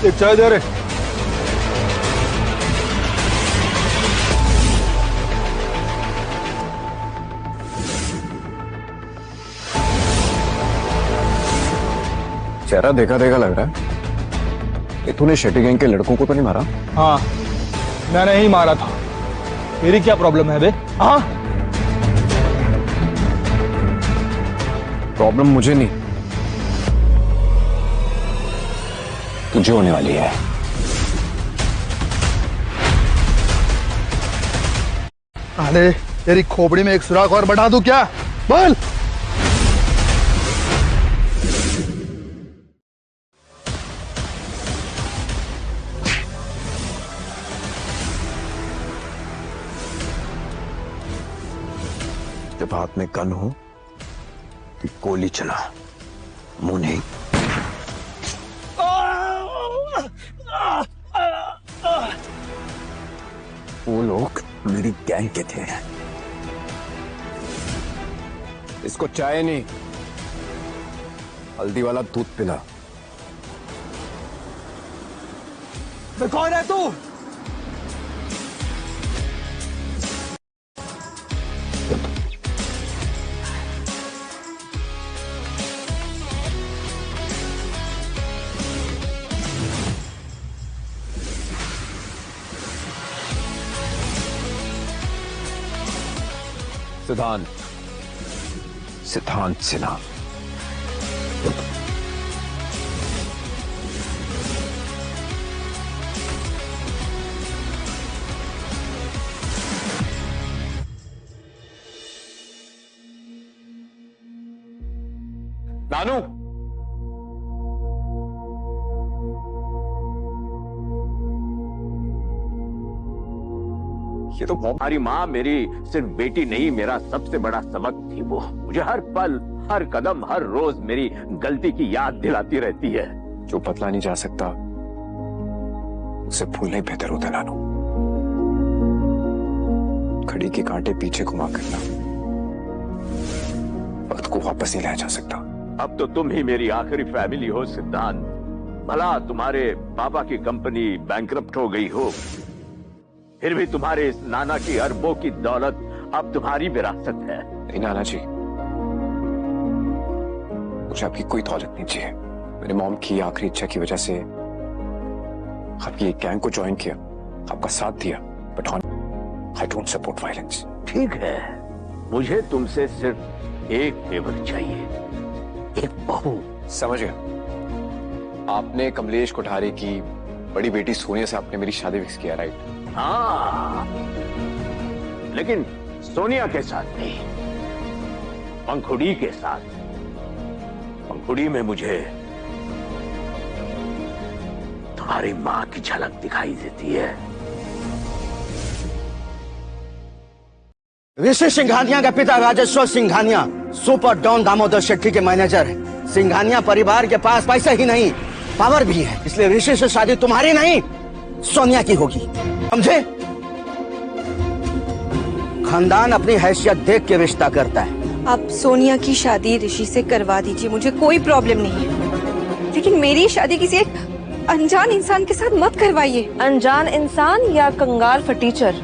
एक चाय दे रहे। चेहरा देखा देखा लग रहा है। ये तूने शेट्टी गैंग के लड़कों को तो नहीं मारा? हाँ, मैंने ही मारा था। मेरी क्या प्रॉब्लम है बे? हाँ, प्रॉब्लम मुझे नहीं, तुझे होने वाली है। अरे तेरी खोपड़ी में एक सुराख और बढ़ा दूं क्या? बोल। जब हाथ में गन हो तो गोली चला, मुंह नहीं। वो लोग मेरी गैंग के थे। इसको चाय नहीं, हल्दी वाला दूध पिला। कौन है तू? सिद्धांत, सिद्धांत सिन्हा। नानू, ये तो हमारी माँ मेरी सिर्फ बेटी नहीं, मेरा सबसे बड़ा सबक थी वो। मुझे हर पल, हर कदम, हर रोज मेरी गलती की याद दिलाती रहती है। जो बदला नहीं जा सकता उसे भूलना ही बेहतर होता है नानू। घड़ी के कांटे पीछे घुमा करना वक्त को वापस नहीं लाया जा सकता। अब तो तुम ही मेरी आखिरी फैमिली हो सिद्धांत। भला तुम्हारे पापा की कंपनी बैंकरप्ट हो गई हो, फिर भी तुम्हारे इस नाना की अरबों की दौलत अब तुम्हारी विरासत है। नहीं नाना जी, मुझे आपकी कोई दौलत नहीं चाहिए। मेरे मॉम की आखिरी इच्छा की वजह से आपकी एक गैंग को ज्वाइन किया, आपका साथ दिया, but I don't support violence. ठीक है, मुझे तुमसे सिर्फ एक फेवर चाहिए, एक बहू। समझ गया। आपने कमलेश कोठारी की बड़ी बेटी सोनिया से आपने मेरी शादी फिक्स किया, राइट? हाँ, लेकिन सोनिया के साथ नहीं, पंखुड़ी के साथ। पंखुड़ी में मुझे तुम्हारी मां की झलक दिखाई देती है। ऋषि सिंघानिया का पिता राजेश्वर सिंघानिया सुपर डॉन दामोदर शेट्टी के मैनेजर है। सिंघानिया परिवार के पास पैसा ही नहीं, पावर भी है, इसलिए ऋषि से शादी तुम्हारी नहीं, सोनिया की होगी, समझे? खानदान अपनी हैसियत देख के रिश्ता करता है। आप सोनिया की शादी ऋषि से करवा दीजिए, मुझे कोई प्रॉब्लम नहीं है, लेकिन मेरी शादी किसी एक अनजान इंसान के साथ मत करवाइए। अनजान इंसान या कंगाल फटीचर?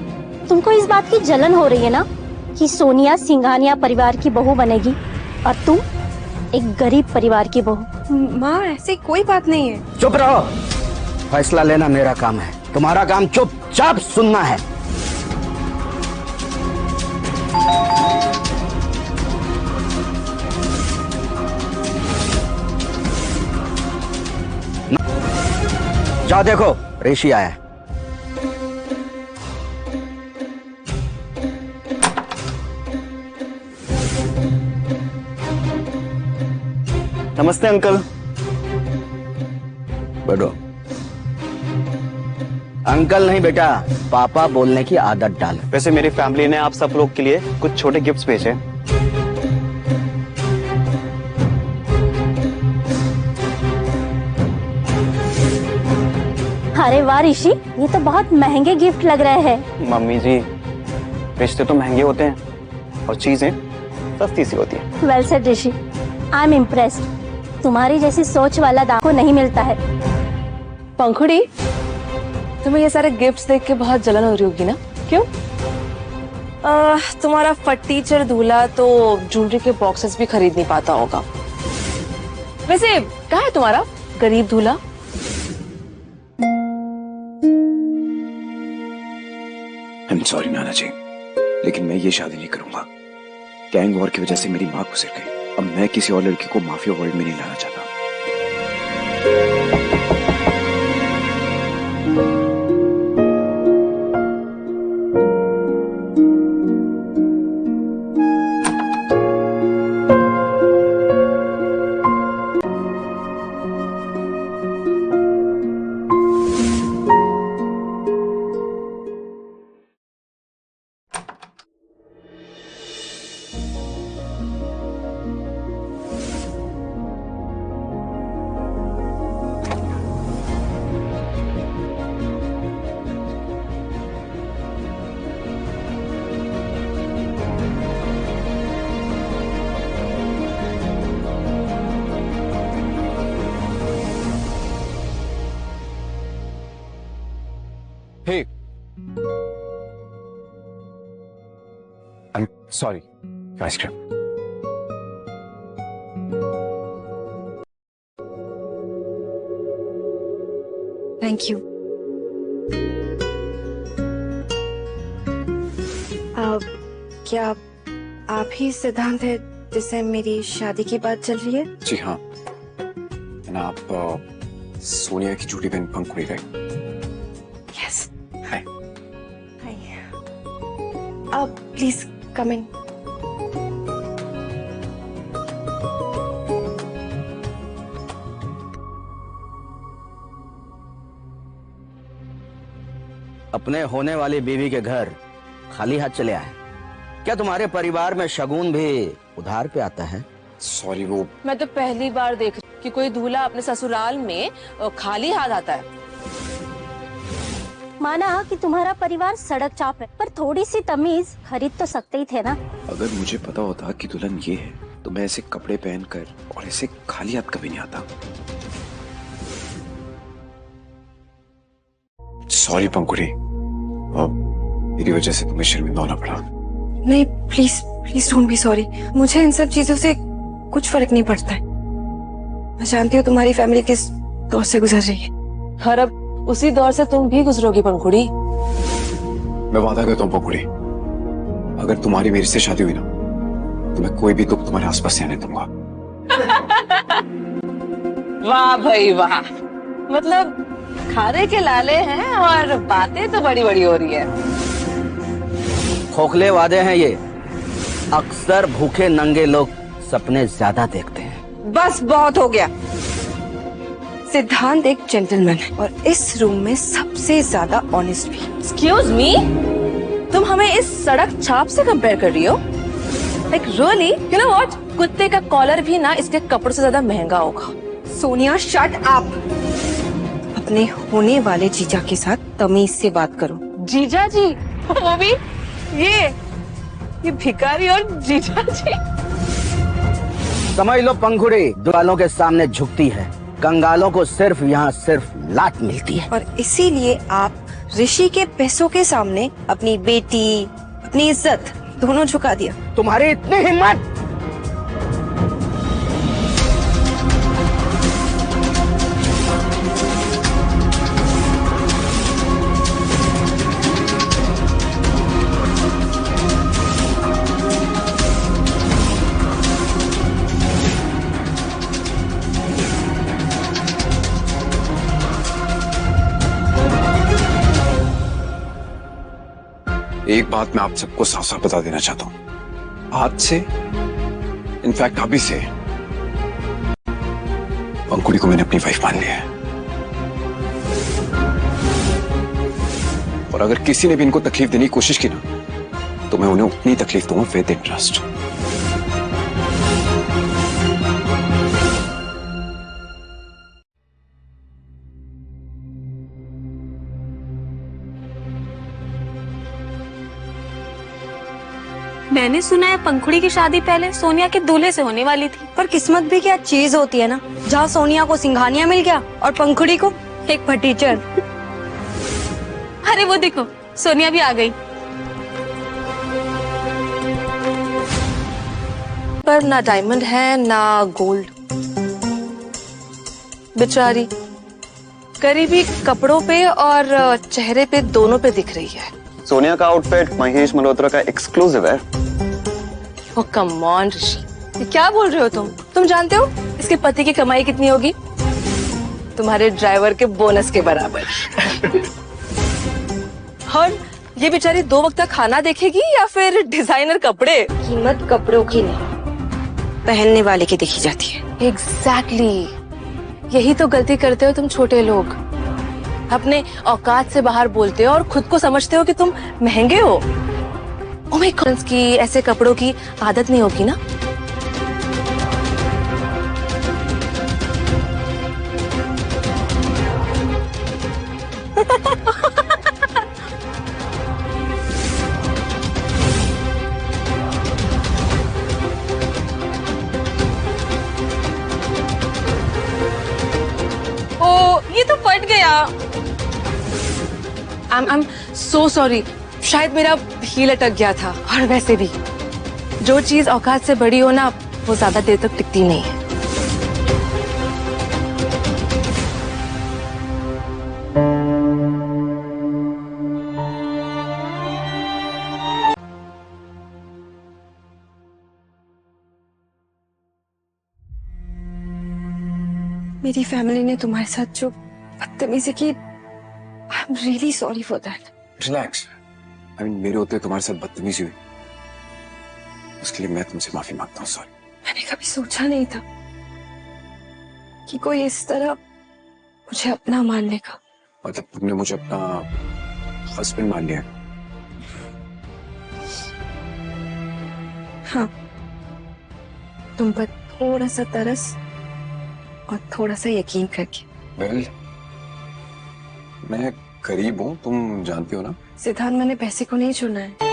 तुमको इस बात की जलन हो रही है ना कि सोनिया सिंघानिया परिवार की बहू बनेगी और तुम एक गरीब परिवार की बहू। माँ, ऐसी कोई बात नहीं है। चुप रहो, फैसला लेना मेरा काम है, तुम्हारा काम चुपचाप सुनना है। जाओ देखो, ऋषि आया है। नमस्ते अंकल। बैठो। अंकल नहीं बेटा, पापा बोलने की आदत डाल। वैसे मेरी फैमिली ने आप सब लोग के लिए कुछ छोटे गिफ्ट्स भेजे। अरे वाह ऋषि, ये तो बहुत महंगे गिफ्ट लग रहे हैं। मम्मी जी, रिश्ते तो महंगे होते हैं और चीजें सस्ती सी होती है। Well said Rishi, I am impressed. तुम्हारी जैसी सोच वाला दाम को नहीं मिलता है। पंखुड़ी, तुम्हें ये सारे गिफ्ट्स देख के बहुत जलन हो रही होगी ना? क्यों? तुम्हारा फटीचर दूल्हा तो ज्वेलरी के बॉक्सेस भी खरीद नहीं पाता होगा। वैसे कहाँ है तुम्हारा गरीब दूल्हा? आई एम सॉरी नाना जी, लेकिन मैं ये शादी नहीं करूंगा। गैंग वॉर की वजह से मेरी माँ गुजर गई। अब मैं किसी और लड़की को माफिया वर्ल्ड में नहीं लाना चाहता। Hey, I'm sorry. Ice cream. Thank you. क्या आप ही सिद्धांत है जिससे मेरी शादी की बात चल रही है? जी हाँ, आप सोनिया की झूठी बहन पंखुड़ी राइट? यस। हाय। हाय। आप प्लीज कम इन। अपने होने वाली बीवी के घर खाली हाथ चले आए? क्या तुम्हारे परिवार में शगुन भी उधार पे आता है? सॉरी, वो मैं तो पहली बार देख रही हूँ कि कोई दूल्हा अपने ससुराल में खाली हाथ आता है। माना कि तुम्हारा परिवार सड़क चाप है, पर थोड़ी सी तमीज खरीद तो सकते ही थे ना। अगर मुझे पता होता कि दुल्हन ये है तो मैं ऐसे कपड़े पहनकर और ऐसे खाली हाथ कभी नहीं आता। सॉरी पंखुड़ी, मेरी वजह से तुम्हें शर्मिंदा होना पड़ा। नहीं, please please don't be sorry. मुझे इन सब चीजों से कुछ फर्क नहीं पड़ता है। मैं जानती हूँ तुम्हारी फैमिली किस दौर से गुजर रही है, और अब उसी दौर से तुम भी गुजरोगी पंखुड़ी। मैं वादा करता हूँ पंखुड़ी, अगर तुम्हारी मेरे से शादी हुई ना तो मैं कोई भी दुख तुम्हारे आसपास से आने दूंगा। वाह भाई वाह, मतलब खाने के लाले हैं और बातें तो बड़ी बड़ी हो रही है। खोखले वादे हैं ये। अक्सर भूखे नंगे लोग सपने ज्यादा देखते हैं। बस बहुत हो गया। सिद्धांत एक जेंटलमैन है और इस रूम में सबसे ज्यादा ऑनेस्ट भी। एक्सक्यूज मी, तुम हमें इस सड़क छाप से कंपेयर कर रही हो? Like really? You know what, कुत्ते का कॉलर भी ना इसके कपड़ों से ज्यादा महंगा होगा। Sonia shut up. अपने होने वाले जीजा के साथ तमीज से बात करो। जीजा जी? वो भी ये भिखारी और जीजा जी? समझ लो पंखुड़ी दुल्हानों के सामने झुकती है, कंगालों को सिर्फ यहाँ सिर्फ लात मिलती है। और इसीलिए आप ऋषि के पैसों के सामने अपनी बेटी, अपनी इज्जत दोनों झुका दिया। तुम्हारी इतनी हिम्मत! एक बात मैं आप सबको साफ साफ बता देना चाहता हूं, आज से इनफैक्ट अभी से पंखुड़ी को मैंने अपनी वाइफ मान लिया है। और अगर किसी ने भी इनको तकलीफ देने की कोशिश की ना तो मैं उन्हें उतनी तकलीफ दूंगा विद इंटरेस्ट। मैंने सुना है पंखुड़ी की शादी पहले सोनिया के दूल्हे से होने वाली थी। पर किस्मत भी क्या चीज होती है ना, जहाँ सोनिया को सिंघानिया मिल गया और पंखुड़ी को एक फटीचर। अरे वो देखो, सोनिया भी आ गई। पर ना डायमंड है ना गोल्ड। बेचारी करीबी कपड़ों पे और चेहरे पे दोनों पे दिख रही है। सोनिया का आउटफिट महेश मल्होत्रा का एक्सक्लूसिव है। ओ कम ऑन ऋषि, ये क्या बोल रहे हो तुम? तुम जानते हो इसके पति की कमाई कितनी होगी? तुम्हारे ड्राइवर के बोनस के बराबर। और ये बेचारी 2 वक्त का खाना देखेगी या फिर डिजाइनर कपड़े? कीमत कपड़ों की नहीं, पहनने वाले की देखी जाती है। एग्जैक्टली। यही तो गलती करते हो तुम छोटे लोग। अपने औकात से बाहर बोलते हो और खुद को समझते हो कि तुम महंगे हो। ओ माय गॉड, की ऐसे कपड़ों की आदत नहीं होगी ना? ओ ये तो फट गया। I'm so sorry। शायद मेरा हील अटक गया था। और वैसे भी जो चीज औकात से बड़ी हो ना, वो ज्यादा देर तक टिकती नहीं है। मेरी फैमिली ने तुम्हारे साथ जो बदतमीजी की, आई am really sorry for that. Relax. I mean मेरे होते तुम्हारे साथ बदतमीजी हुई, उसके लिए मैं तुमसे माफी मांगता हूँ। सॉरी। मैंने कभी सोचा नहीं था कि कोई इस तरह मुझे अपना मान लेगा। मतलब तुमने मुझे अपना हस्बैंड मान लिया? हाँ, तुम पर थोड़ा सा तरस और थोड़ा सा यकीन करके। वेल, मैं गरीब हूँ, तुम जानती हो ना। सिद्धांत, मैंने पैसे को नहीं चुना है।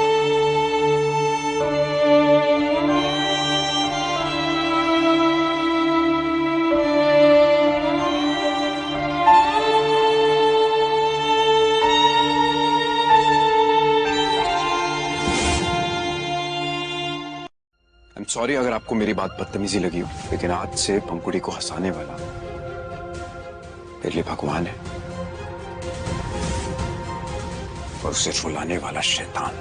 I'm sorry अगर आपको मेरी बात बदतमीजी लगी हो, लेकिन आज से पंकुड़ी को हंसाने वाला मेरे लिए भगवान है और उसे रुलाने वाला शैतान।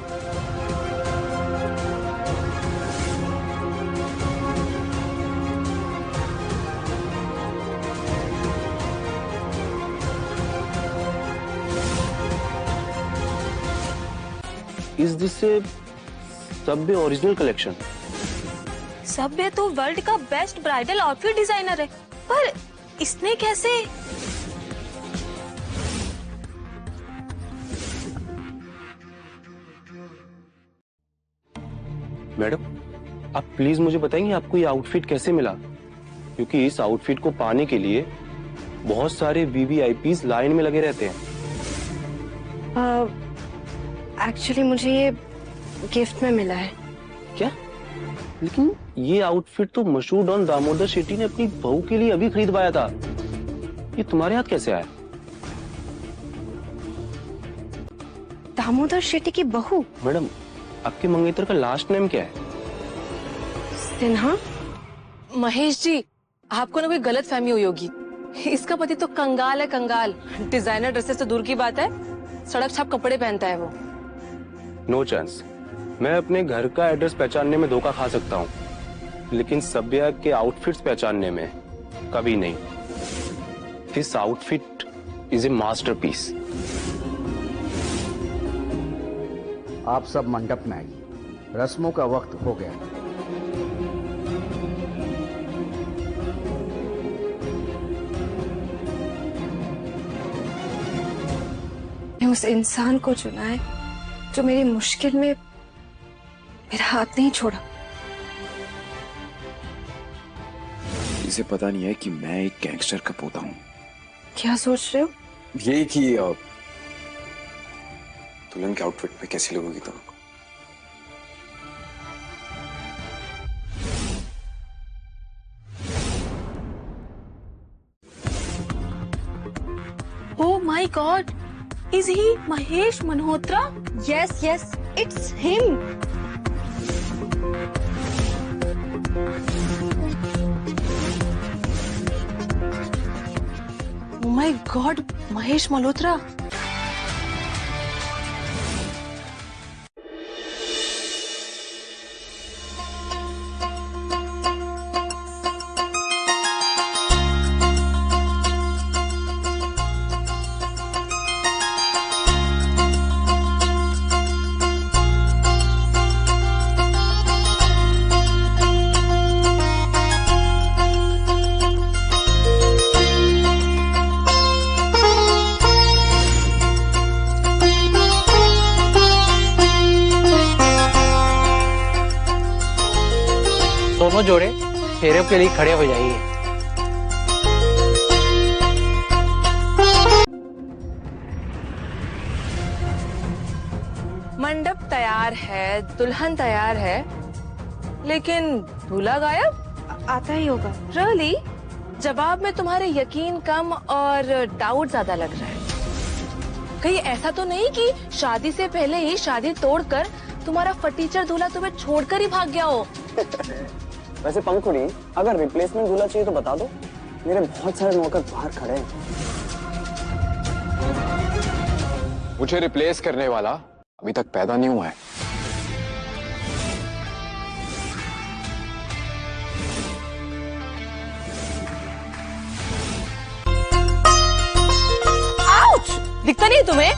Is this a Subway original collection? सभ्य तो वर्ल्ड का बेस्ट ब्राइडल आउटफिट डिजाइनर है, पर इसने कैसे? मैडम, आप प्लीज मुझे बताएंगे आपको ये आउटफिट कैसे मिला? क्योंकि इस आउटफिट को पाने के लिए बहुत सारे वीवीआईपीज लाइन में लगे रहते हैं। एक्चुअली मुझे ये गिफ्ट में मिला है। क्या? लेकिन ये आउटफिट तो मशहूर डॉन दामोदर शेट्टी ने अपनी बहू के लिए अभी खरीदवाया था। ये तुम्हारे हाथ कैसे आया? दामोदर शेट्टी की बहू? मैडम, आपके मंगेतर का लास्ट नेम क्या है? सिन्हा। महेश जी, आपको ना कोई गलत फहमी हुई होगी। इसका पति तो कंगाल है, कंगाल। डिजाइनर ड्रेसेस तो दूर की बात है, सड़क छाप कपड़े पहनता है वो। No chance. मैं अपने घर का एड्रेस पहचानने में धोखा खा सकता हूँ, लेकिन सभ्या के आउटफिट्स पहचानने में कभी नहीं। This outfit is a masterpiece. आप सब मंडप में आइए, रस्मों का वक्त हो गया। मैं उस इंसान को चुना है जो मेरी मुश्किल में मेरा हाथ नहीं छोड़ा। इसे पता नहीं है कि मैं एक गैंगस्टर का पोता हूँ। क्या सोच रहे हो? ये कि दुल्हन के आउटफिट पे कैसी लगोगी तुमको? My God, is he Mahesh Malhotra? Yes yes, it's him. Oh my God, Mahesh Malhotra. दोनों जोड़े फेरे के लिए खड़े हो जाइए। मंडप तैयार है, दुल्हन तैयार है, लेकिन दूल्हा गायब। आता ही होगा। रियली? जवाब में तुम्हारे यकीन कम और डाउट ज्यादा लग रहा है। कहीं ऐसा तो नहीं कि शादी से पहले ही शादी तोड़कर तुम्हारा फटीचर दूल्हा तुम्हें छोड़कर ही भाग गया हो? वैसे पंखुड़ी, अगर रिप्लेसमेंट दूल्हा चाहिए तो बता दो, मेरे बहुत सारे नौकर बाहर खड़े हैं। मुझे रिप्लेस करने वाला अभी तक पैदा नहीं हुआ है। आउच! दिखता नहीं तुम्हें?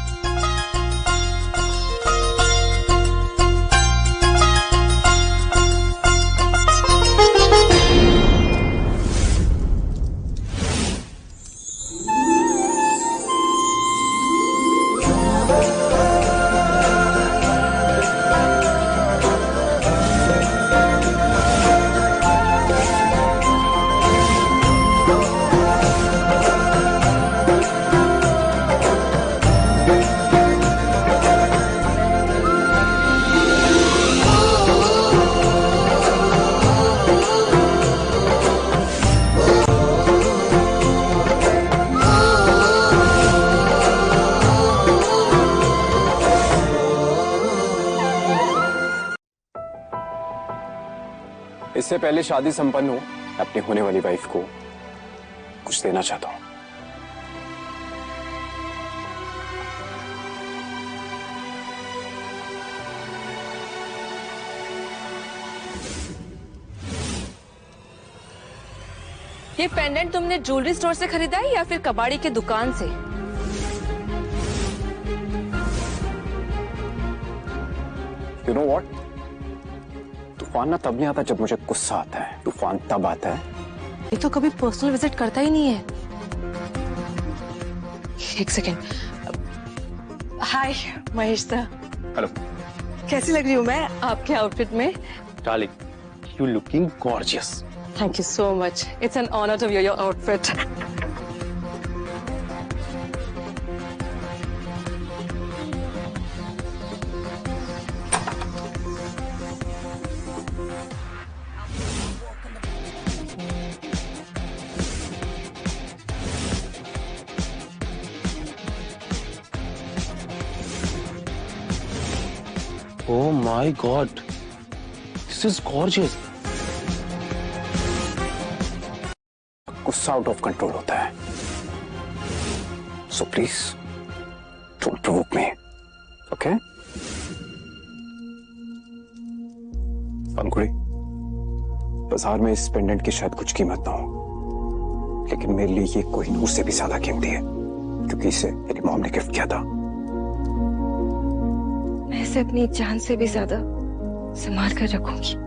इससे पहले शादी संपन्न हो, अपनी होने वाली वाइफ को कुछ देना चाहता हूं। ये पेंडेंट तुमने ज्वेलरी स्टोर से खरीदा है या फिर कबाड़ी के दुकान से? You know what? तूफान ना तब नहीं आता जब मुझे गुस्सा आता है, तूफान तब आता है। ये तो कभी पर्सनल विजिट करता ही नहीं है। एक सेकेंड। हाय महेश सर। हेलो। कैसी लग रही हूँ मैं आपके आउटफिट में? Darling, you looking gorgeous. Thank you so much. It's an honor to wear your outfit. Oh my God, this is gorgeous. गुस्सा आउट ऑफ कंट्रोल होता है, so please don't provoke me, okay? Pankhuri, बाजार में इस pendant की शायद कुछ कीमत ना हो, लेकिन मेरे लिए ये कोहिनूर से भी ज्यादा कीमती है, क्योंकि इसे मेरी मॉम ने गिफ्ट किया था। मैं इसे अपनी जान से भी ज्यादा संभाल कर रखूंगी।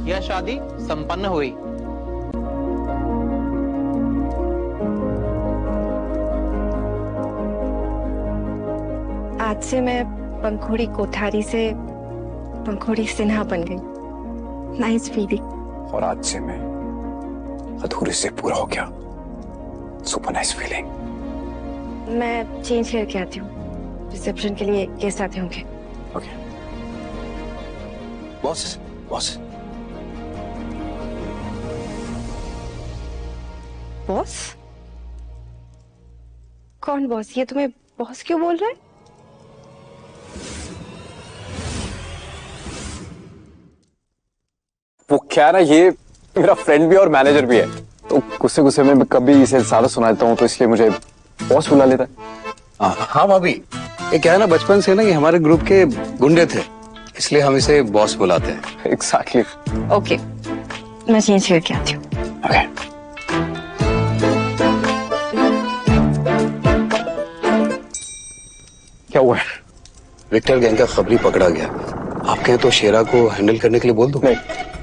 यह शादी संपन्न हुई। आज से मैं पंखुड़ी कोठारी से पंखुड़ी सिन्हा बन गई। Nice feeling. और आज से मैं अधूरे से पूरा हो गया। Super nice feeling. मैं चेंज करके आती हूँ, रिसेप्शन के लिए गेस्ट आते होंगे। Okay boss boss boss? कौन बॉस? ये तुम्हें बॉस क्यों बोल रहा है? वो क्या ना, ये मेरा फ्रेंड भी और मैनेजर भी है, तो गुस्से गुस्से में कभी इसे ज्यादा सुना देता हूँ, तो इसलिए मुझे बॉस बुला लेता है। हाँ भाभी, ये क्या है ना, बचपन से ना ये हमारे ग्रुप के गुंडे थे, इसलिए हम इसे बॉस बुलाते हैं। एग्जैक्टली। ओके, मैं चेंज करके आती हूँ। ओके। क्या हुआ है? विक्टर गैंग का खबरी पकड़ा गया। आप कहें तो शेरा को हैंडल करने के लिए बोल दो। नहीं,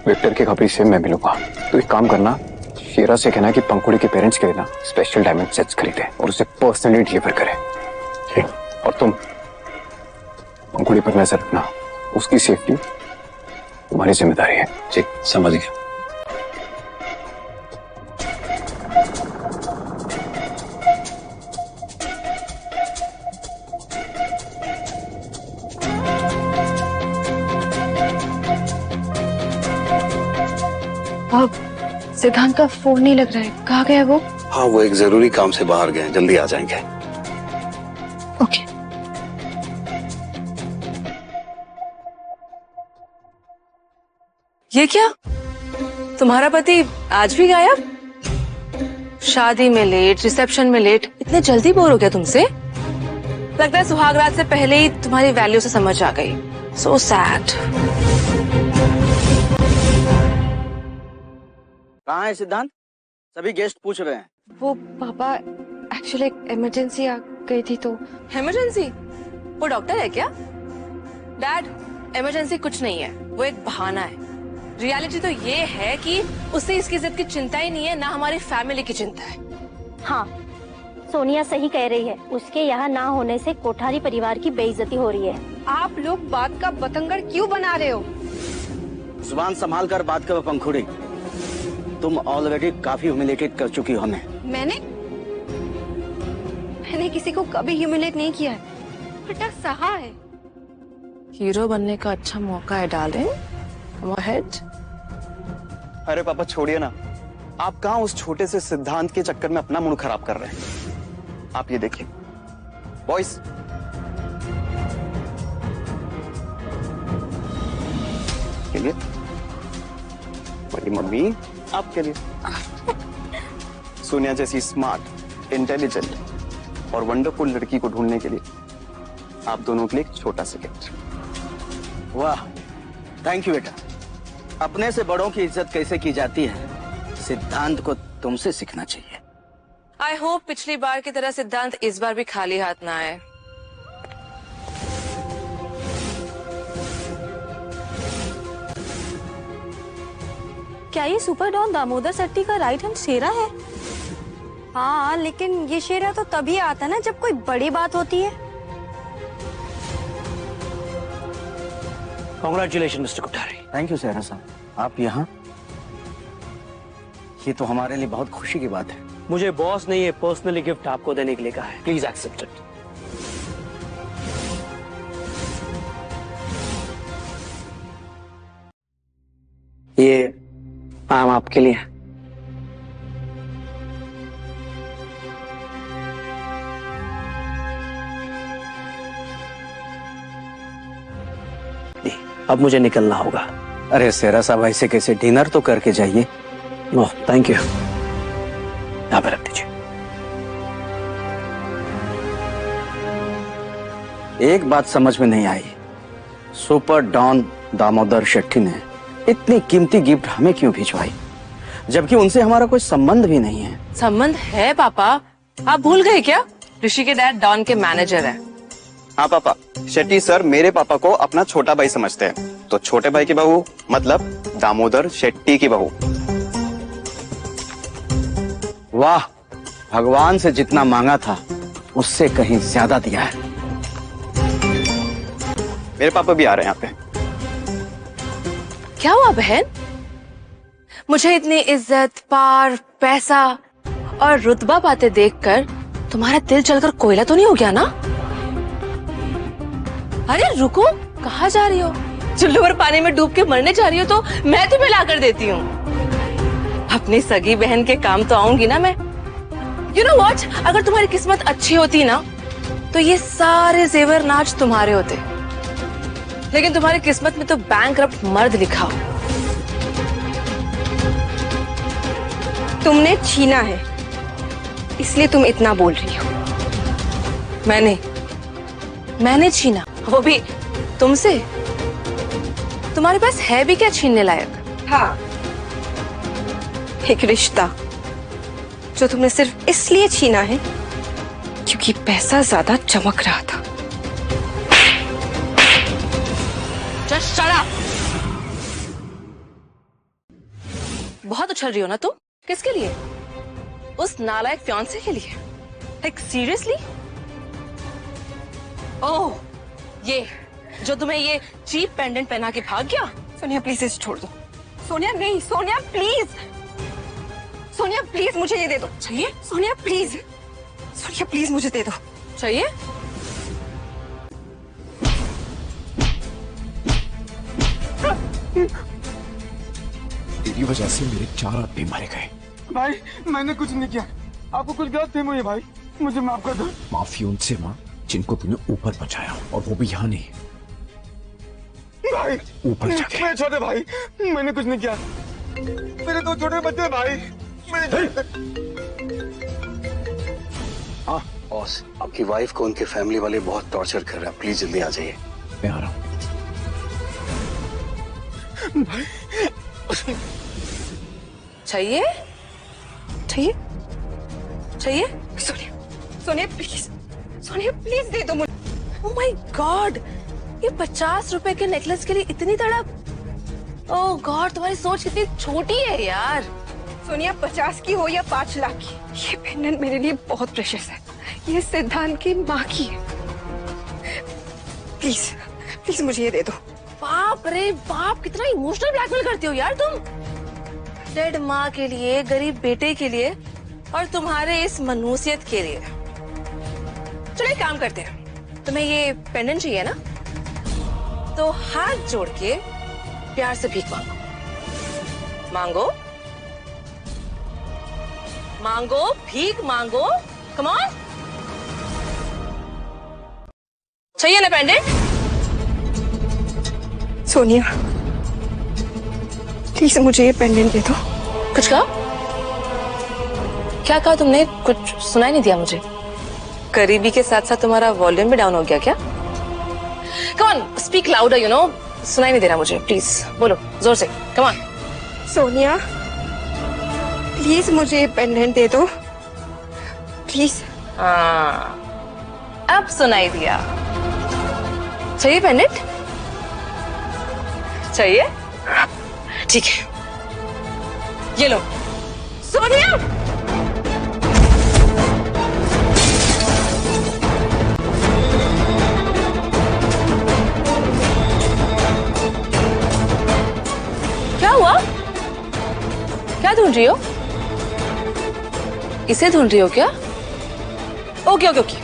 विक्टर के खबरी से मैं मिलूंगा। तो एक काम करना, शेरा से कहना कि पंखुड़ी के पेरेंट्स के लिए ना स्पेशल डायमंड सेट्स खरीदे और उसे पर्सनली डिलीवर करें। और तुम पंखुड़ी पर नजर रखना, उसकी सेफ्टी तुम्हारी जिम्मेदारी है। ठीक, समझ गया। अब सिद्धांत का फोन नहीं लग रहा है, कहाँ गया वो? हाँ, वो एक जरूरी काम से बाहर गए, जल्दी आ जाएंगे। ओके। ये क्या, तुम्हारा पति आज भी गायब? शादी में लेट, रिसेप्शन में लेट, इतने जल्दी बोर हो गया तुमसे? लगता है सुहागरात से पहले ही तुम्हारी वैल्यू से समझ आ गई। So sad. कहाँ है सिद्धांत? सभी गेस्ट पूछ रहे हैं। वो पापा, एक्चुअली इमरजेंसी आ गई थी तो। इमरजेंसी? वो डॉक्टर है क्या? डैड, इमरजेंसी कुछ नहीं है, वो एक बहाना है। रियलिटी तो ये है कि उसे इसकी इज्जत की चिंता ही नहीं है, ना हमारी फैमिली की चिंता है। हाँ, सोनिया सही कह रही है। उसके यहाँ ना होने से कोठारी परिवार की बेइज्जती हो रही है। आप लोग बात का बतंगड़ क्यों बना रहे हो? जुबान संभाल कर बात करो पंखुड़ी। तुम ऑलरेडी काफी ह्यूमिलेटेड कर चुकी हो हमें। मैंने किसी को कभी ह्यूमिलेट नहीं किया है, उल्टा सहा है। हीरो बनने का अच्छा मौका है डार्लिंग, गो अहेड। अरे पापा छोड़िए ना, आप कहाँ उस छोटे से सिद्धांत के चक्कर में अपना मूड खराब कर रहे हैं। आप ये देखिए बॉयज, के लिए बड़ी मम्मी आपके लिए सोनिया जैसी स्मार्ट, इंटेलिजेंट और वंडरफुल लड़की को ढूंढने के लिए आप दोनों के लिए एक छोटा सा गिफ्ट। वाह, थैंक यू बेटा। अपने से बड़ों की इज्जत कैसे की जाती है, सिद्धांत को तुमसे सीखना चाहिए। आई होप पिछली बार की तरह सिद्धांत इस बार भी खाली हाथ ना आए। क्या ये सुपर डॉन दामोदर शेट्टी का राइट हैंड शेरा है? हाँ, लेकिन ये शेरा तो तभी आता ना जब कोई बड़ी बात होती है। Congratulation mister Kothari. Thank you सहरा साहब, आप यहाँ? ये तो हमारे लिए बहुत खुशी की बात है। मुझे बॉस ने ये पर्सनली गिफ्ट आपको देने के लिए कहा है, प्लीज एक्सेप्ट इट। ये आम आपके लिए। अब मुझे निकलना होगा। अरे सहरा साहब, ऐसे कैसे? डिनर तो करके जाइए। ओह थैंक यू, यहाँ पे रख दीजिए। एक बात समझ में नहीं आई, सुपर डॉन दामोदर शेट्टी ने इतनी कीमती गिफ्ट हमें क्यों भिजवाई, जबकि उनसे हमारा कोई संबंध भी नहीं है। संबंध है पापा, आप भूल गए क्या? ऋषि के डैड डॉन के मैनेजर है। हाँ पापा, शेट्टी सर मेरे पापा को अपना छोटा भाई समझते हैं, तो छोटे भाई की बहू मतलब दामोदर शेट्टी की बहू। वाह, भगवान से जितना मांगा था उससे कहीं ज्यादा दिया है। मेरे पापा भी आ रहे हैं यहाँ पे। क्या हुआ बहन? मुझे इतनी इज्जत, पार, पैसा और रुतबा पाते देखकर तुम्हारा दिल जलकर कोयला तो नहीं हो गया ना? अरे रुको, कहाँ जा रही हो? चुल्लू और पानी में डूब के मरने जा रही हो तो मैं तुम्हें ला कर देती हूँ। अपनी सगी बहन के काम तो आऊंगी ना मैं। You know what? अगर तुम्हारी किस्मत अच्छी होती ना तो ये सारे जेवर नाच तुम्हारे होते, लेकिन तुम्हारी किस्मत में तो बैंकरप्ट मर्द लिखा हो। तुमने छीना है इसलिए तुम इतना बोल रही हो। मैंने छीना, वो भी तुमसे? तुम्हारे पास है भी क्या छीनने लायक? हाँ, एक रिश्ता जो तुमने सिर्फ इसलिए छीना है क्योंकि पैसा ज्यादा चमक रहा था। Just shut up! बहुत उछल रही हो ना तुम? किसके लिए? उस नालायक फियांसे के लिए? Like seriously? ओह, ये जो तुम्हें ये चीप पेंडेंट पहना के भाग गया? सोनिया प्लीज इसे छोड़ दो। सोनिया नहीं, सोनिया प्लीज, सोनिया प्लीज मुझे ये दे दो। चाहिए? सोनिया प्लीज, सोनिया प्लीज मुझे दे दो। चाहिए? तेरी वजह से मेरे 4 आदमी मारे गए। भाई मैंने कुछ नहीं किया, आपको कुछ गलत फहमी हुई है भाई, मुझे माफ कर दो। माफी उनसे मां जिनको तूने ऊपर पहुंचाया, और वो भी यहाँ नहीं, भाई ऊपर जाके। मेरे छोटे भाई, मैंने कुछ नहीं किया, मेरे 2 छोटे बच्चे हैं भाई। हाँ बॉस, आपकी वाइफ को उनके फैमिली वाले बहुत टॉर्चर कर रहे हैं, प्लीज जल्दी आ जाइए। मैं आ रहा हूँ। चाहिए? चाहिए? चाहिए? सोनिया, सोनिया प्लीज, सोनिया प्लीज दे दो मुझे। ओह माय गॉड, ये 50 रुपए के नेकलेस के लिए इतनी तड़प? ओह गॉड, तुम्हारी सोच कितनी छोटी है यार। सोनिया 50 की हो या 5 लाख की, ये पेंडेंट मेरे लिए बहुत प्रेशियस है। ये सिद्धांत की माँ की है। प्लीज प्लीज मुझे ये दे दो। बाप रे बाप, कितना इमोशनल ब्लैकमेल करती हो यार तुम। डेड माँ के लिए, गरीब बेटे के लिए, और तुम्हारे इस मनुष्यत के लिए। चलो एक काम करते हैं, तुम्हें ये पेंडेंट चाहिए ना, तो हाथ जोड़ के प्यार से भीख मांगो। मांगो मांगो, भीख मांगो, कम ऑन। चाहिए ना पेंडेंट? सोनिया प्लीज मुझे ये पेंडेंट दे दो। कुछ कहा? क्या कहा तुमने? कुछ सुनाई नहीं दिया मुझे। गरीबी के साथ साथ तुम्हारा वॉल्यूम भी डाउन हो गया क्या? Come on, speak louder, you know. सुनाई नहीं दे रहा मुझे, प्लीज बोलो जोर से, कम ऑन। सोनिया प्लीज मुझे ये पेंडेंट दे दो, प्लीज। हाँ, अब सुनाई दिया। चाहिए पेंडेंट? चाहिए? ठीक है, ये लो। सोनिया क्या हुआ? क्या ढूंढ रही हो? इसे ढूंढ रही हो क्या? ओके ओके ओके,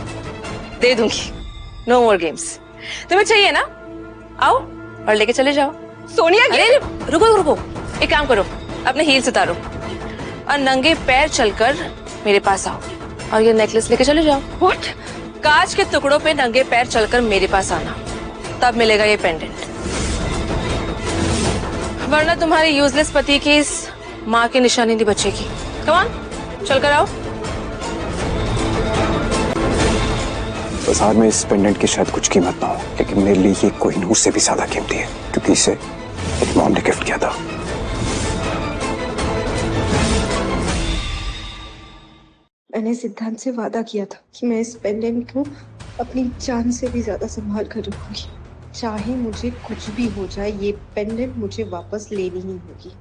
दे दूंगी। No more games. तुम्हें चाहिए ना? आओ और लेके चले जाओ। सोनिया अरे रुको रुको, एक काम करो, अपने हील्स उतारो और नंगे पैर चलकर मेरे पास आओ और ये नेकलेस लेके चले जाओ। व्हाट? कांच के टुकड़ों पे नंगे पैर चलकर मेरे पास आना, तब मिलेगा ये पेंडेंट। वरना तुम्हारे यूजलेस पति की इस माँ की निशानी नहीं बचेगी। कम ऑन, चलकर आओ। बाजार में इस पेंडेंट की शायद कुछ कीमत ना हो, लेकिन मेरे लिए ये कोहिनूर से भी ज्यादा कीमती है, क्योंकि इसे मेरी मॉम ने गिफ्ट किया था। मैंने सिद्धांत से वादा किया था कि मैं इस पेंडेंट को अपनी जान से भी ज्यादा संभाल कर रखूंगी। चाहे मुझे कुछ भी हो जाए, ये पेंडेंट मुझे वापस लेनी ही होगी।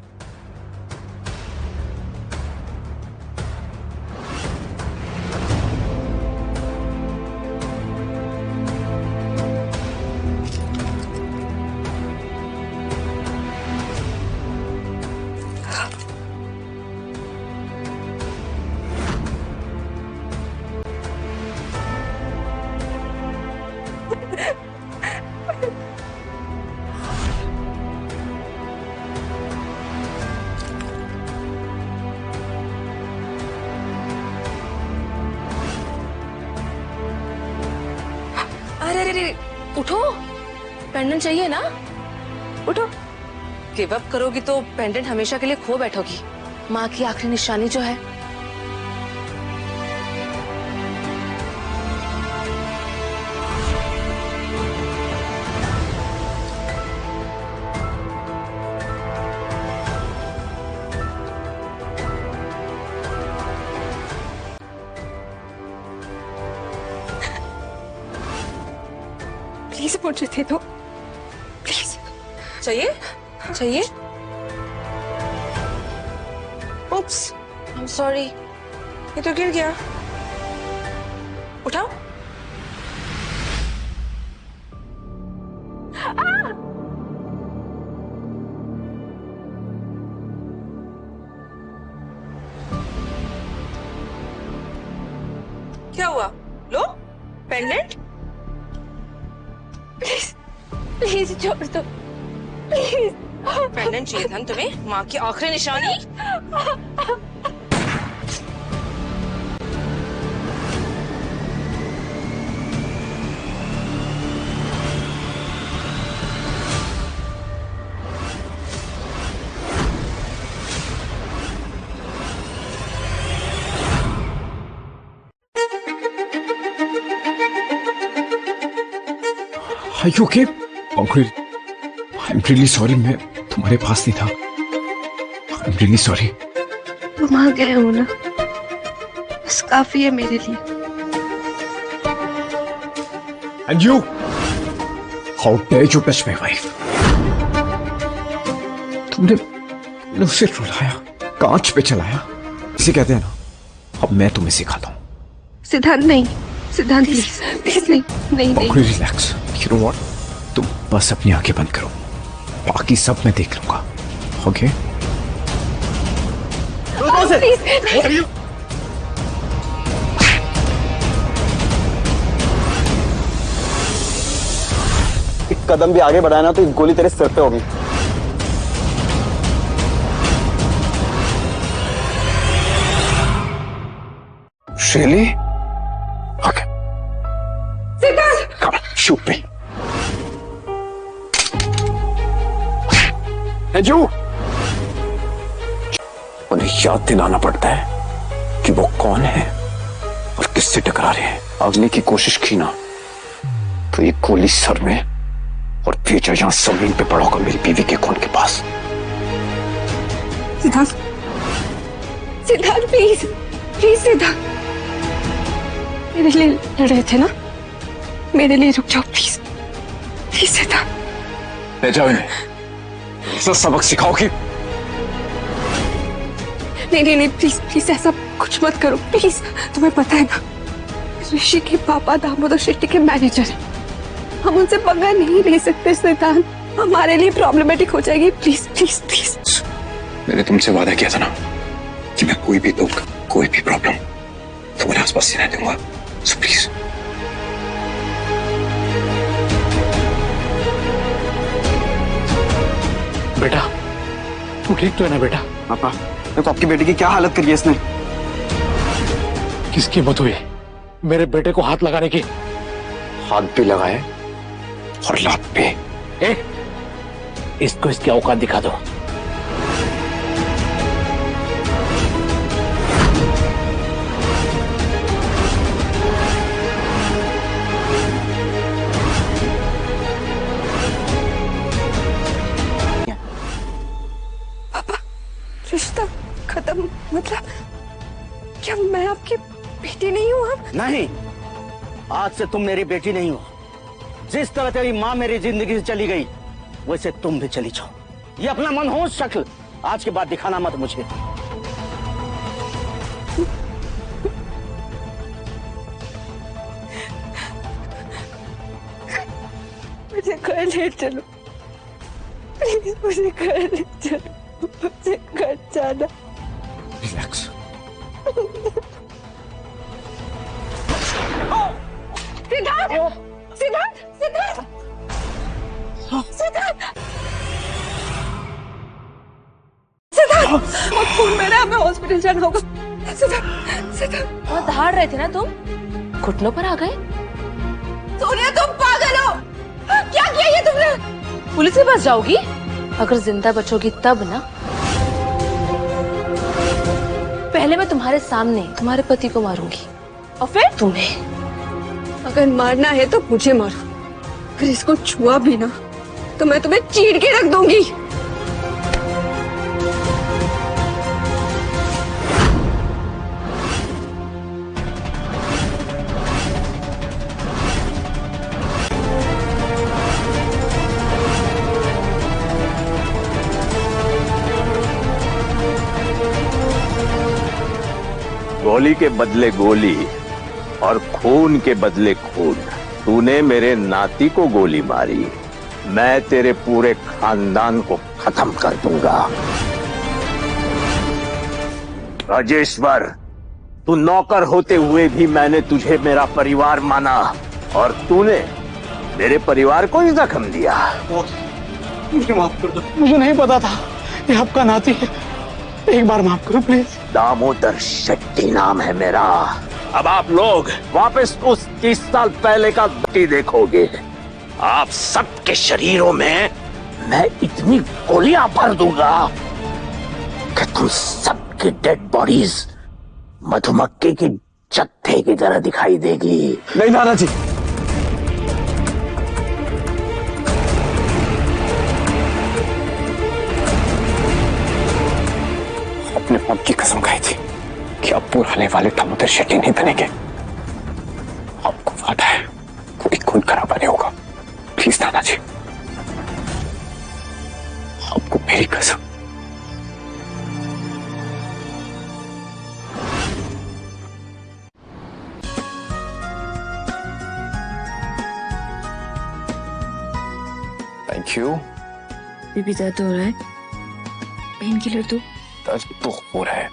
अरे उठो, पेंडेंट चाहिए ना, उठो। गिव अप करोगी तो पेंडेंट हमेशा के लिए खो बैठोगी। माँ की आखिरी निशानी जो है। प्लीज मुझे दे दो, प्लीज। चाहिए चाहिए। उप्स, आई एम सॉरी, ये तो गिर गया। उठाओ। क्या हुआ? लो पेंडेंट। प्लीज प्लीज छोड़ दो, प्लीज। पेंडेंट चाहिए था तुम्हें, माँ की आखिरी निशानी। Are you okay? Pankhuri, I'm really sorry, मैं तुम्हारे पास नहीं था। I'm really sorry. तुम आ गए हो ना, बस काफी है मेरे लिए। And you? How dare you touch my wife? तुमने उसे रुलाया, कांच पे चलाया। इसे कहते हैं ना, अब मैं तुम्हें सिखाता हूँ। सिद्धांत नहीं, सिद्धांत प्लीज प्लीज नहीं नहीं नहीं। रिलैक्स, यू नो व्हाट, तुम बस अपनी आंखें बंद करो, बाकी सब मैं देख लूंगा। ओके? प्लीज। एक कदम भी आगे बढ़ाया ना तो एक गोली तेरे सिर पे होगी। Really? Okay. सिद्धांत, Come on, shoot me. And you? उन्हें याद दिलाना पड़ता है कि वो कौन है और किससे टकरा रहे हैं। अगले की कोशिश की ना तो ये गोली सर में और भेजा यहां जमीन पे पड़ा होगा मेरी बीवी के खून के पास। सिद्धांत, सिद्धांत प्लीज प्लीज। सिद्धांत मेरे लिए लड़ रहे थे ना, मेरे लिए रुक जाओ प्लीज प्लीज। सिद्धांत ले जाओ इन्हें, ऐसा सबक सिखाओगी? नहीं नहीं नहीं, प्लीज प्लीज ऐसा कुछ मत करो प्लीज। तुम्हें पता है ना, ऋषि के पापा दामोदर शेट्टी के मैनेजर हैं, हम उनसे पंगा नहीं ले सकते। सिद्धांत हमारे लिए प्रॉब्लमेटिक हो जाएगी, प्लीज प्लीज प्लीज। मैंने तुमसे वादा किया था ना कि मैं कोई भी दुख, कोई भी प्रॉब्लम तुम्हारे आसपास नहीं रहने दूंगा। So please. बेटा तू ठीक तो है ना बेटा? पापा देखो आपकी बेटी की क्या हालत करी है इसने। किसकी मत हुई मेरे बेटे को हाथ लगाने की? हाथ भी लगाए और लात पे। इसको इसकी औकात दिखा दो। रिश्ता खत्म मतलब क्या मैं आपकी बेटी नहीं हूँ अब? नहीं, आज से तुम मेरी बेटी नहीं हो। जिस तरह तेरी माँ मेरी जिंदगी से चली गई वैसे तुम भी चली जाओ। ये अपना मनहूस शक्ल आज के बाद दिखाना मत मुझे। मुझे घर ले चलो प्लीज, मुझे घर ले चलो, मुझे घर जाना। रिलैक्स। सिद्धार्थ, सिद्धार्थ, सिद्धार्थ, सिद्धार्थ, सिद्धार्थ, फोन मेरा, हमें हॉस्पिटल जाना होगा। सिद्धार्थ, सिद्धार्थ, वहाँ दहाड़ रहे थे ना तुम, घुटनों पर आ गए। सोनिया तुम पागल चलो। क्या किया ये तुमने? पुलिस के पास जाओगी? अगर जिंदा बचोगी तब ना। पहले मैं तुम्हारे सामने तुम्हारे पति को मारूंगी और फिर तुम्हें। अगर मारना है तो मुझे मारो, अगर इसको छुआ भी ना तो मैं तुम्हें चीर के रख दूंगी। गोली के बदले गोली और खून के बदले खून। तूने मेरे नाती को गोली मारी, मैं तेरे पूरे खानदान को खत्म कर दूंगा। राजेश्वर, तू नौकर होते हुए भी मैंने तुझे मेरा परिवार माना और तूने मेरे परिवार को ही जख्म दिया। मुझे माफ कर दो, मुझे नहीं पता था ये आपका नाती है। एक बार माफ करो प्लीज। दामोदर शेट्टी नाम है मेरा। अब आप लोग वापस उस 30 साल पहले का गति देखोगे। आप सबके शरीरों में मैं इतनी गोलियां भर दूंगा कि तुम सबकी डेड बॉडीज मधुमक्खी की जत्थे की तरह दिखाई देगी। नहीं नाना जी, अपने बाप की कसम खाई थी कि अब पुराने वाले दामोदर शेट्टी नहीं बनेंगे। आपको वादा है कोई खून खराबा नहीं होगा। प्लीज नाना जी, आपको मेरी कसम। Thank you. बीबी दर्द हो रहा है? पेन किलर दो। दर्द तो हो रहा है,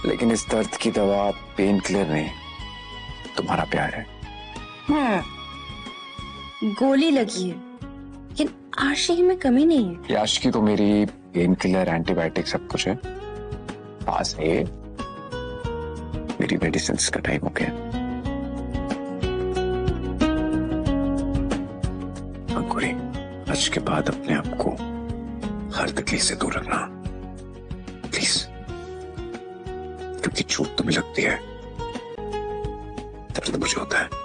लेकिन इस दर्द की दवा पेन किलर नहीं, तुम्हारा प्यार है। गोली लगी है, लेकिन आशिकी में कमी नहीं है। ये आशिकी तो मेरी पेन किलर, एंटीबायोटिक सब कुछ है। पास है, मेरी मेडिसिन का टाइम हो गया। अंकुरी, आज के बाद अपने आप को हर तकलीफ से दूर रखना प्लीज, क्योंकि चोट तुम्हें लगती है, दर्द मुझे होता है।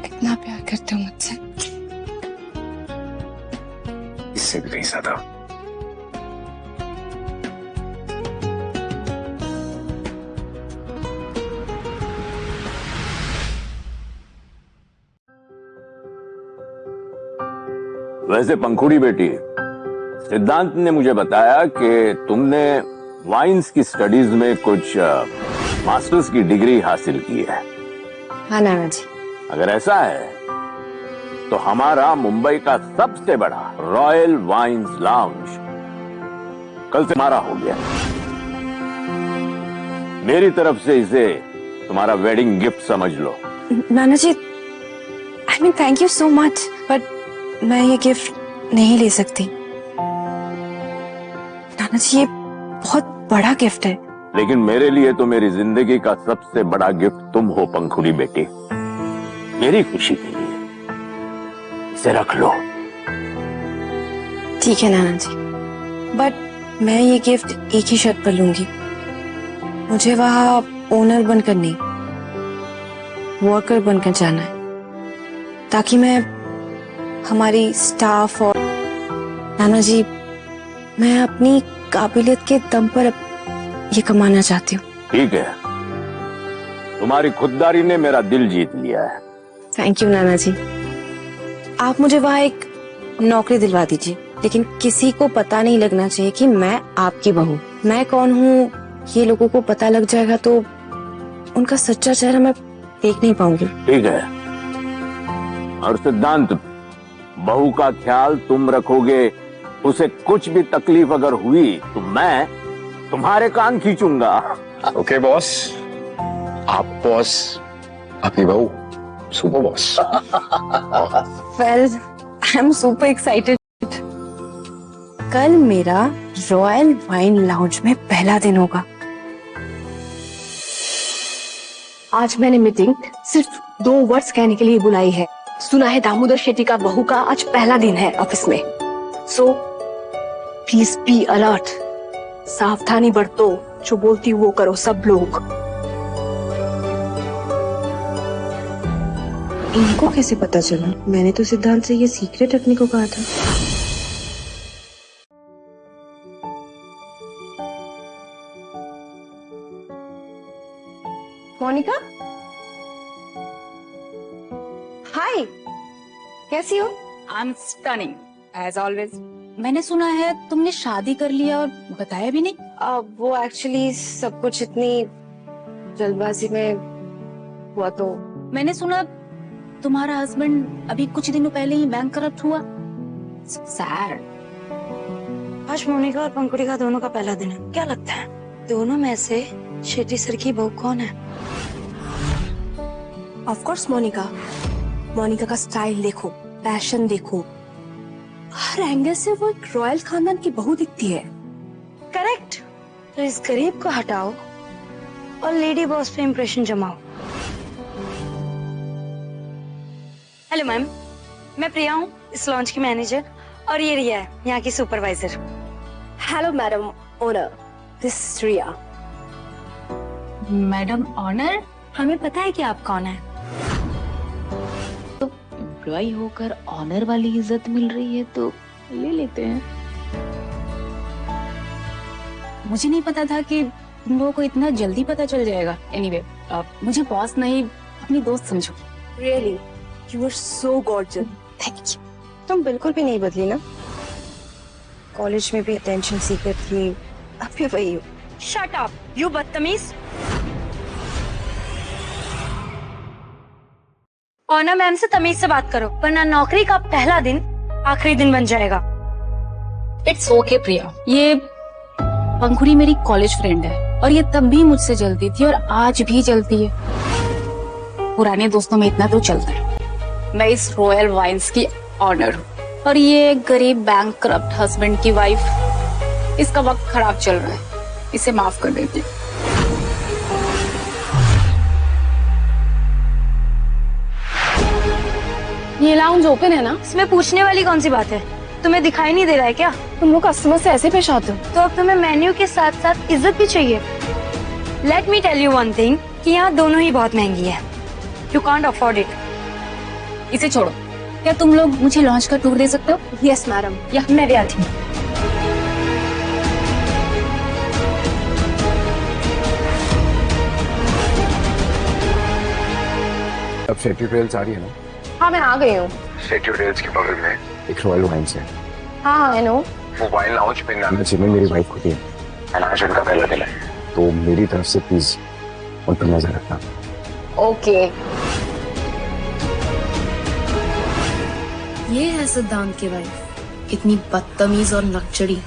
इतना प्यार करते हो मुझसे? इससे भी नहीं ज्यादा। वैसे पंखुड़ी बेटी, सिद्धांत ने मुझे बताया कि तुमने वाइन्स की स्टडीज में कुछ मास्टर्स की डिग्री हासिल की है। हाँ नाना जी। अगर ऐसा है तो हमारा मुंबई का सबसे बड़ा रॉयल वाइन्स लाउंज कल से हमारा हो गया। मेरी तरफ से इसे तुम्हारा वेडिंग गिफ्ट समझ लो। नाना जी, I mean thank you so much, but मैं ये गिफ्ट नहीं ले सकती। नाना जी, ये बहुत बड़ा गिफ्ट है। लेकिन मेरे लिए तो मेरी जिंदगी का सबसे बड़ा गिफ्ट तुम हो पंखुड़ी बेटी। मेरी खुशी के लिए इसे रख लो। ठीक है नाना जी, बट मैं ये गिफ्ट एक ही शर्त पर लूंगी। मुझे वहां ओनर बनकर नहीं, वर्कर बनकर जाना है, ताकि मैं हमारी स्टाफ और नाना जी, मैं अपनी काबिलियत के दम पर ये कमाना चाहती हूँ। ठीक है, तुम्हारी खुददारी ने मेरा दिल जीत लिया है। थैंक यू नाना जी। आप मुझे वहाँ एक नौकरी दिलवा दीजिए, लेकिन किसी को पता नहीं लगना चाहिए कि मैं आपकी बहू। मैं कौन हूँ ये लोगों को पता लग जाएगा तो उनका सच्चा चेहरा मैं देख नहीं पाऊंगी। ठीक है, और सिद्धांत, बहू का ख्याल तुम रखोगे। उसे कुछ भी तकलीफ अगर हुई तो मैं तुम्हारे कान खींचूंगा। ओके बॉस, आप बॉस, अपनी बहू super boss. Well, I am super excited. कल मेरा रॉयल वाइन लाउंज में पहला दिन होगा। आज मैंने मीटिंग सिर्फ 2 वर्ड्स कहने के लिए बुलाई है। सुना है दामोदर शेट्टी का बहू का आज पहला दिन है ऑफिस में। सो प्लीज बी अलर्ट, सावधानी बरतो, जो बोलती वो करो सब लोग। इनको कैसे पता चला? मैंने तो सिद्धांत से ये सीक्रेट रखने को कहा था। मोनिका, हाय, कैसी हो? I am stunning as always. मैंने सुना है तुमने शादी कर लिया और बताया भी नहीं। वो एक्चुअली सब कुछ इतनी जल्दबाजी में हुआ तो। मैंने सुना तुम्हारा हस्बैंड अभी कुछ दिनों पहले ही बैंकरप्ट हुआ। सैड। आज मोनिका और पंकुड़ी का दोनों का पहला दिन है। क्या लगता है दोनों में से शेट्टी सर की बहू कौन है? Of course Monika. मोनिका का स्टाइल देखो, पैशन देखो, हर एंगल से वो एक रॉयल खानदान की बहू दिखती है। करेक्ट। तो इस गरीब को हटाओ और लेडी बॉस पे इंप्रेशन जमाओ। हेलो मैम, मैं प्रिया हूँ, इस लॉन्च की मैनेजर, और ये रिया है, यहाँ की supervisor. Hello madam owner, this Riya. Madam owner? हमें पता है कि आप कौन है। तो एम्प्लॉय होकर ऑनर वाली इज्जत मिल रही है तो ले लेते हैं। मुझे नहीं पता था कि तुम लोगों को इतना जल्दी पता चल जाएगा। एनीवे, मुझे बॉस नहीं अपनी दोस्त समझो। Really you are so gorgeous. Thank you. तुम बिल्कुल भी नहीं बदली ना। कॉलेज में भी अटेंशन सीकर थी, अब भी वही हो। शट अप यू बदतमीज। ऑनर मैम से तमीज से बात करो, वरना नौकरी का पहला दिन आखिरी दिन बन जाएगा। इट्स ओके प्रिया, ये पंखुड़ी मेरी कॉलेज फ्रेंड है और ये तब भी मुझसे जलती थी और आज भी जलती है। पुराने दोस्तों में इतना तो चलता है। मैं इस रॉयल वाइन्स की ऑनर हूँ और ये गरीब बैंकरप्ट हस्बैंड की वाइफ। इसका वक्त खराब चल रहा है, इसे माफ कर देती हूँ। ये लाउंज ओपन है ना? इसमें पूछने वाली कौन सी बात है? तुम्हें दिखाई नहीं दे रहा है क्या? तुम लोग कस्टमर से ऐसे पेश आते हो? तो अब तुम्हें मेन्यू के साथ साथ इज्जत भी चाहिए। Let me tell you one thing, कि यहाँ दोनों ही बहुत महंगी है। You can't afford it. इसे छोड़ो, क्या तुम लोग मुझे लॉन्च का टूर दे सकते हो? Yes madam. या मैं भी आती हूँ। अब शेट्टी टेल्स आ रही है ना? हाँ मैं आ गई हूँ। शेट्टी टेल्स के बगल में एक रॉयल वाइन्स है। हाँ आई नो। वो वाइन लाउंज पे नाम जिम्मे मेरी वाइफ होती है और आज उनका पहला दिन है, तो मेरी तरफ से प्लीज उन पर नजर रखना। ओके। ये है सिद्धांत की वाइफ, कितनी बदतमीज और नकचड़ी।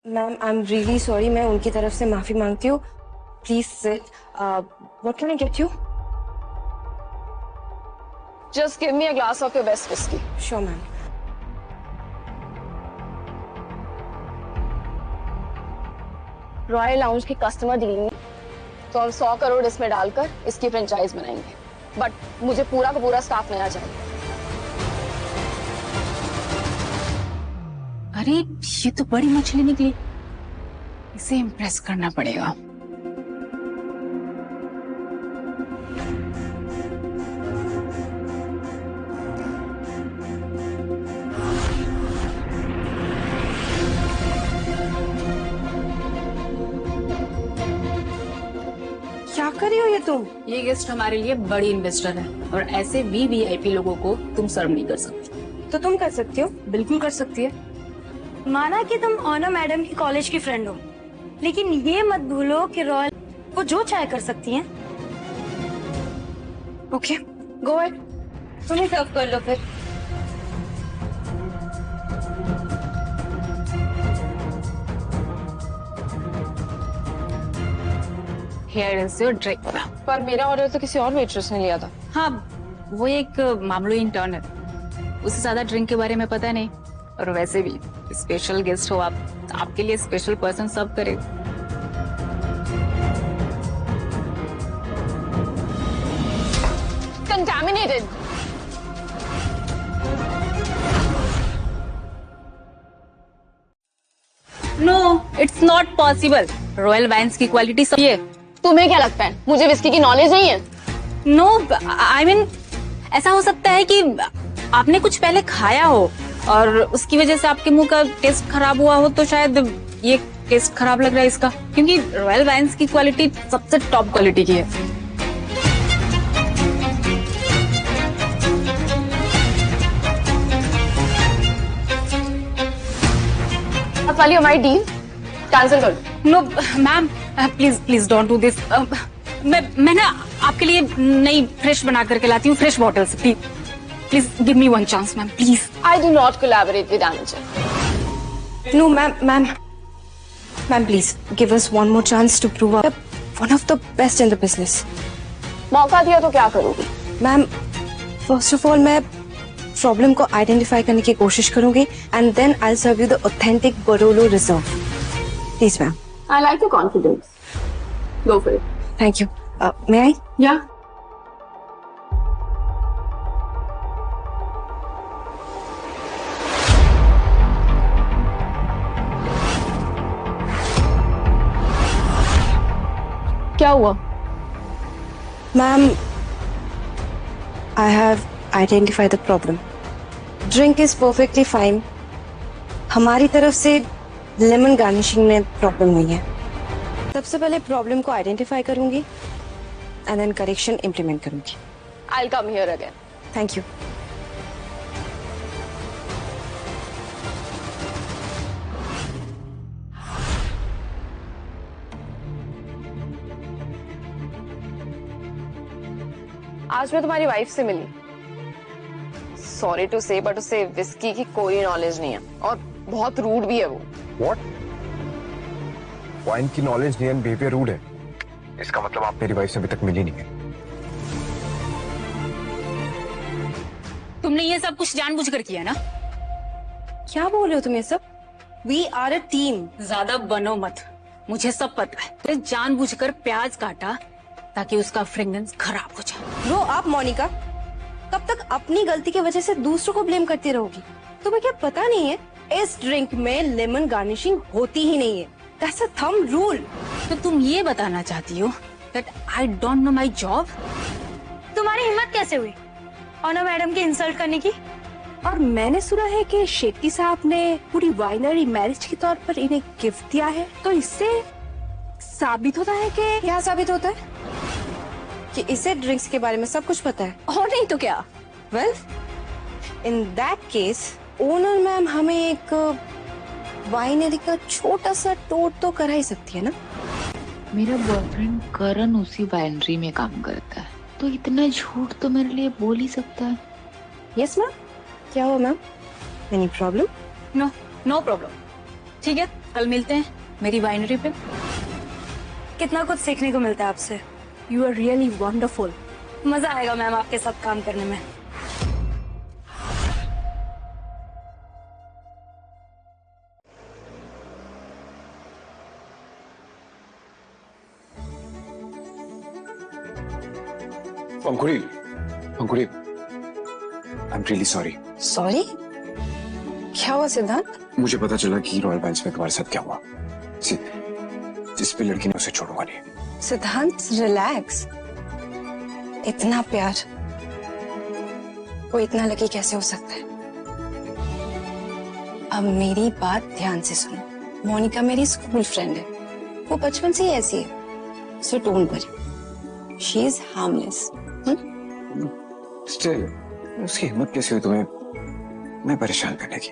Ma'am I am really sorry, मैं उनकी तरफ से माफी मांगती हूँ। Please sit. What can I get you? Just give me a glass of your best whiskey. Sure, ma'am. Royal lounge की कस्टमर डीलिंग तो हम 100 करोड़ इसमें डालकर इसकी फ्रेंचाइज बनाएंगे, बट मुझे पूरा का पूरा स्टाफ नया चाहिए। अरे ये तो बड़ी मछली निकली, इसे इम्प्रेस करना पड़ेगा। क्या कर रही हो ये तुम? ये गेस्ट हमारे लिए बड़ी इन्वेस्टर है और ऐसे भी वीआईपी लोगों को तुम सर्व नहीं कर सकती। तो तुम कर सकती हो? बिल्कुल कर सकती है। माना कि तुम ऑनर मैडम की कॉलेज की फ्रेंड हो, लेकिन ये मत भूलो कि रॉयल वो जो चाहे कर सकती हैं। ओके गो अहेड, तुम ही सर्व कर लो फिर। Here is your drink. पर मेरा ऑर्डर तो किसी और वेट्रेस ने लिया था। हाँ, वो एक मामूली इंटर्न है, उसे ज्यादा ड्रिंक के बारे में पता नहीं, और वैसे भी स्पेशल गेस्ट हो आप, आपके लिए स्पेशल पर्सन सर्व करेगा। contaminated. No, it's not possible. Royal wines की क्वालिटी सही है। तुम्हें क्या लगता है मुझे विस्की की नॉलेज नहीं है? नो, आई मीन ऐसा हो सकता है कि आपने कुछ पहले खाया हो और उसकी वजह से आपके मुंह का टेस्ट खराब हुआ हो, तो शायद ये टेस्ट खराब लग रहा है इसका, क्योंकि रॉयल वाइन्स की क्वालिटी सबसे टॉप क्वालिटी की है। वाली हमारी डील कैंसिल कर दो। No ma'am, please don't do this. मैं ना आपके लिए नई फ्रेश बना करके लाती हूँ, fresh bottles. Please give me one chance ma'am, please. I do not collaborate with amateur. No, ma'am, please give us one more chance to prove we're one of the best in the business. मौका दिया तो क्या करोगी? Ma'am, first of all मैं problem को identify करने की कोशिश करूंगी and then I will serve you the authentic Barolo reserve. Please ma'am. I like your confidence. Go for it. Thank you. May I? Yeah. क्या हुआ? Ma'am, I have identified the problem. Drink is perfectly fine. हमारी तरफ से lemon garnishing में problem हुई है। सबसे पहले प्रॉब्लम को आइडेंटिफाई करूंगी एंड देन करेक्शन इम्प्लीमेंट करूंगी। I'll come here again. Thank you. आज मैं तुम्हारी वाइफ से मिली। सॉरी टू से बट उसे विस्की की कोई नॉलेज नहीं है और बहुत रूड भी है वो। What? वाइन की नॉलेज नहीं है, बिहेवियर रूड है। इसका मतलब आप मेरी वाइफ से अभी तक मिली नहीं है। तुमने ये सब कुछ जानबूझकर किया ना? क्या बोल रहे हो तुम ये सब? We are a team. ज्यादा बनो मत, मुझे सब पता है। तो जानबूझकर प्याज काटा ताकि उसका फ्रेग्रेंस खराब हो जाए। रो आप मोनिका, कब तक अपनी गलती की वजह से दूसरों को ब्लेम करती रहोगी? तुम्हें क्या पता नहीं है इस ड्रिंक में लेमन गार्निशिंग होती ही नहीं है। That's a thumb rule. तो तुम ये बताना चाहती हो that I don't know my job? तुम्हारी हिम्मत कैसे हुई ऑनर मैडम की इंसल्ट करने की? और मैंने सुना है कि शेट्टी साहब ने पूरी वाइनरी मैरिज के तौर पर इन्हें गिफ्ट दिया है, तो इससे साबित होता है कि क्या साबित होता है कि इसे ड्रिंक्स के बारे में सब कुछ पता है, और नहीं तो क्या? Well, in that case owner ma'am हमें एक वाइनरी का छोटा सा टूर तो करा ही सकती है ना? मेरा बॉयफ्रेंड करण उसी वाइनरी में काम करता है, तो इतना झूठ तो मेरे लिए बोल ही सकता है। Yes ma'am. क्या हुआ ma'am? Any problem? No, no problem. ठीक है, कल मिलते हैं मेरी वाइनरी पे। कितना कुछ सीखने को मिलता है आपसे। You are really wonderful. मजा आएगा मैम आपके साथ काम करने में। अंकुरी, अंकुरी, आई एम रियली सॉरी। सॉरी? क्या हुआ सिद्धांत? मुझे पता चला कि रॉयल वाइन्स में तुम्हारे साथ क्या हुआ। जिस पे लड़की ने उसे छोड़ूंगा नहीं। सिद्धांत रिलैक्स। इतना प्यार वो इतना लकी कैसे हो सकता है? अब मेरी बात ध्यान से सुनो। मोनिका मेरी स्कूल फ्रेंड है, वो बचपन से ही ऐसी है, so don't worry, she is harmless. Still उसकी हिम्मत कैसे हुई तुम्हें मैं परेशान करने की?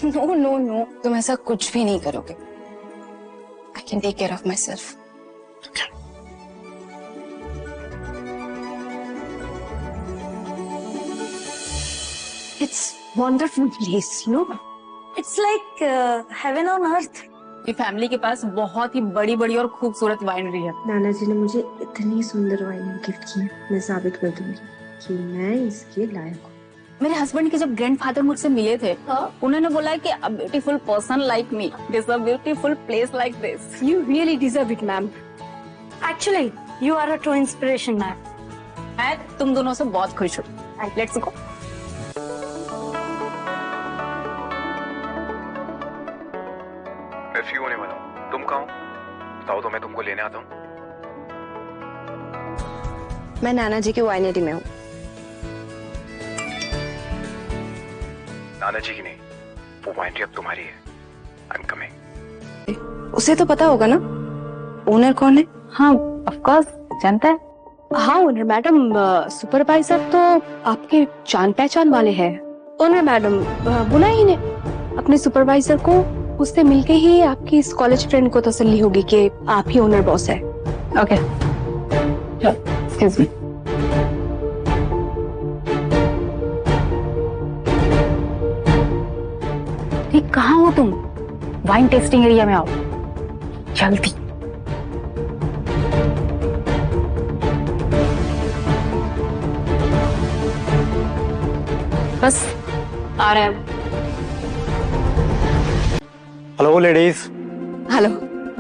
नो नो नो, तुम ऐसा कुछ भी नहीं करोगे। I can take care of myself. It's wonderful place, you know. It's like heaven on earth. ये फैमिली के पास बहुत ही बड़ी बड़ी और खूबसूरत वाइनरी है। नाना जी ने मुझे इतनी सुंदर वाइन गिफ्ट की, मैं साबित कर दूंगी कि मैं इसके लायक हूँ। मेरे हस्बैंड के जब ग्रैंडफादर मुझसे मिले थे, उन्होंने बोला कि a beautiful person like me deserves a beautiful place like this. You really deserve it, ma'am. Actually, You are a true inspiration, ma'am. मैं तुम दोनों से बहुत खुश हूँ। Let's go. मैं फ्री होने वाला हूँ। तुम कहाँ हो? बताओ तो मैं तुमको लेने आता हूँ। मैं नाना जी के वाइनरी में हूँ। नाना जी की नहीं, वो वाइनरी अब तुम्हारी है। I am coming. उसे तो पता होगा ना ओनर कौन है? हाँ ऑफ कोर्स जानता है। हाँ ओनर मैडम, सुपरवाइजर तो आपके जान पहचान वाले हैं। ओनर मैडम बुलाए ही नहीं अपने सुपरवाइजर को, उससे मिलके ही आपकी इस कॉलेज फ्रेंड को तसल्ली होगी कि आप ही ओनर बॉस है। Okay excuse me. ठीक कहाँ हो तुम? वाइन टेस्टिंग एरिया में आओ जल्दी। बस आ रहे हैं। Hello ladies. हेलो,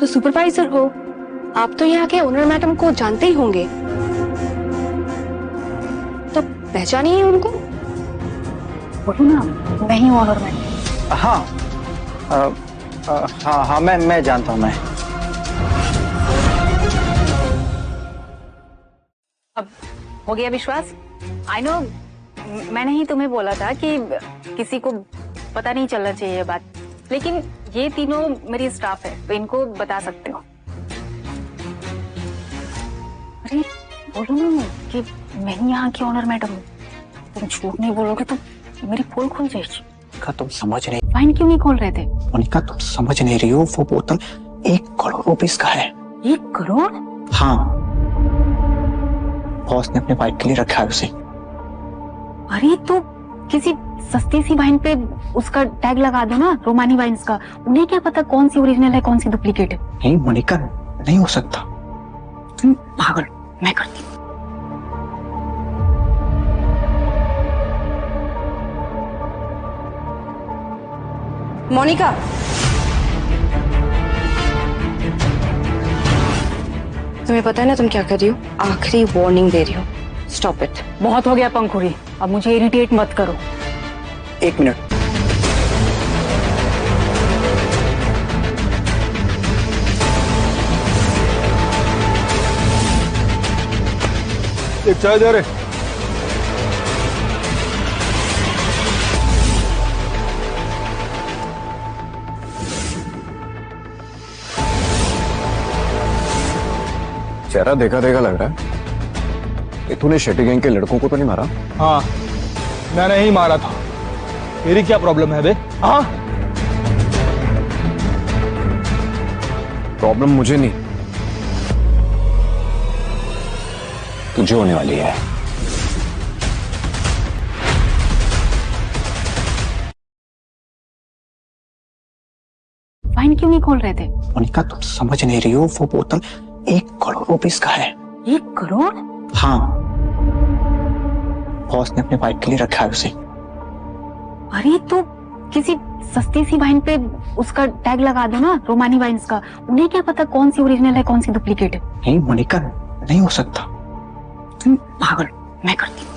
तो सुपरवाइजर हो आप, तो यहाँ के ओनर मैडम को जानते ही होंगे, तो पहचानिए उनको। बोलो ना, मैं ही ओनर मैडम। हाँ हाँ हाँ मैं जानता हूँ। मैं अब हो गया विश्वास? आई नो, मैंने ही तुम्हें बोला था कि किसी को पता नहीं चलना चाहिए ये बात, लेकिन ये तीनों मेरी स्टाफ है तो इनको बता सकते हो। अरे बोलो ना कि मैं ही यहाँ की ओनर मैडम हूँ। तुम झूठ नहीं बोलोगे तो मेरी पोल खुल जाएगी। मोनिका तुम समझ नहीं, वाइन क्यों नहीं खोल रहे थे? मोनिका तुम समझ नहीं रही हो, वो बोतल 1 करोड़ रुपीस का है। 1 करोड़? हाँ, बॉस ने अपने वाइफ के लिए रखा है उसे। अरे तो किसी सस्ती सी वाइन पे उसका टैग लगा दो ना, रोमानी वाइन्स का। उन्हें क्या पता कौन सी ओरिजिनल है कौन सी डुप्लीकेट है। नहीं मोनिका, नहीं हो सकता। तुम पागल, मैं करती हूँ। मोनिका, तुम्हें पता है ना तुम क्या कर रही हो? आखिरी वार्निंग दे रही हो। Stop it. बहुत हो गया पंखुड़ी, अब मुझे इरिटेट मत करो। 1 मिनट। एक चाय दे रहे। चेहरा देखा देखा लग रहा है। ये तूने शेट्टी गैंग के लड़कों को तो नहीं मारा? हाँ मैंने ही मारा था। मेरी क्या प्रॉब्लम है बे? हाँ प्रॉब्लम मुझे नहीं, तुझे होने वाली है। वाइन क्यों नहीं खोल रहे थे? मोनिका तुम समझ नहीं रही हो, वो बोतल 1 करोड़ रुपीस का है। 1 करोड़? हाँ, बॉस ने अपने वाइफ के लिए रखा है उसे। अरे तो किसी सस्ती सी वाइन पे उसका टैग लगा दो ना, रोमानी वाइन्स का। उन्हें क्या पता कौन सी ओरिजिनल है कौन सी डुप्लीकेट है। नहीं मोनिका, नहीं हो सकता। तुम पागल, मैं करती हूँ।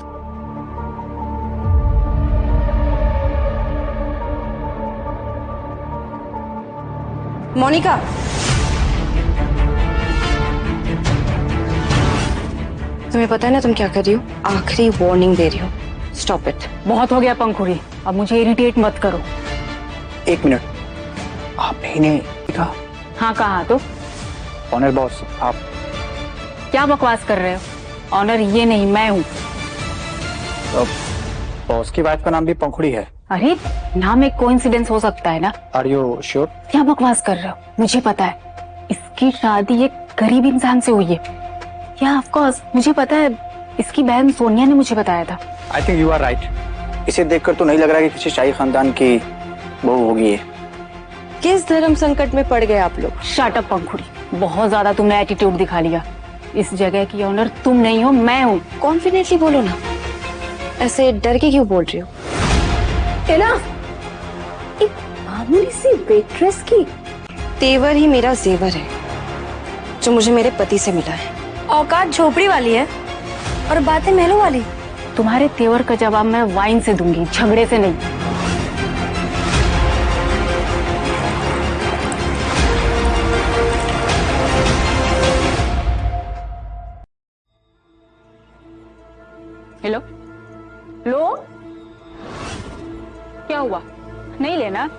मोनिका, तुम्हें पता है ना तुम क्या कर रही हो? आखिरी वार्निंग दे रही हो। Stop it. बहुत हो गया पंखुड़ी, अब मुझे इरिटेट मत करो। 1 मिनट। आपने इन्हें कहा? हाँ कहा तो। ऑनर बॉस आप क्या बकवास कर रहे हो? ऑनर ये नहीं, मैं हूँ। तो बॉस की वाइफ का नाम भी पंखुड़ी है। अरे नाम एक कोइंसिडेंस हो सकता है ना। Are you sure? क्या बकवास कर रहे हो? मुझे पता है इसकी शादी एक गरीब इंसान से हुई है। क्या ऑफ कोर्स मुझे पता है, इसकी बहन सोनिया ने मुझे बताया था। I think you are right. इसे देखकर तो नहीं लग रहा कि किसी शाही खानदान की बहू होगी ये। किस धर्म संकट में पड़ गए आप लोग? शट अप पंखुड़ी, बहुत ज्यादा तुमने एटीट्यूड दिखा लिया। इस जगह की ऑनर तुम नहीं हो, मैं हूँ। कॉन्फिडेंटली बोलो ना, ऐसे डर के क्यों बोल रही हो? एक मामूली सी वेट्रेस की तेवर ही मेरा जेवर है जो मुझे मेरे पति से मिला है। औकात झोपड़ी वाली है और बातें महलों वाली। तुम्हारे तेवर का जवाब मैं वाइन से दूंगी, झगड़े से नहीं। हेलो, लो, क्या हुआ? नहीं लेना?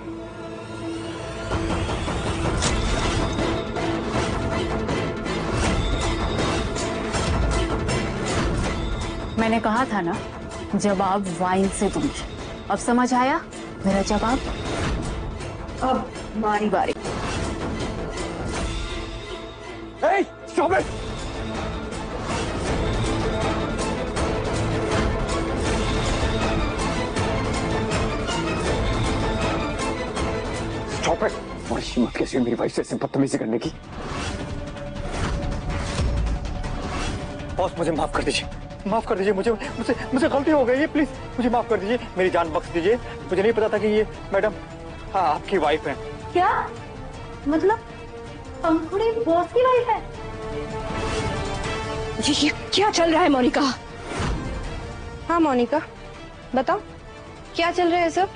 मैंने कहा था ना, जवाब वाइन से दूंगी। अब समझ आया मेरा जवाब? अब बारी बारी। Hey, stop it! Stop it! और हिम्मत कैसी है मेरी वाइफ से ऐसे बदतमीजी करने की? बॉस मुझे माफ कर दीजिए, माफ कर दीजिए, मुझे गलती हो गई है, प्लीज मुझे माफ कर दीजिए, मेरी जान बख्श दीजिए। मुझे नहीं पता था कि ये मैडम हाँ आपकी वाइफ है। क्या मतलब पंखुड़ी बॉस की वाइफ है? ये क्या चल रहा है मोनिका? हाँ मोनिका बताओ क्या चल रहा है सब?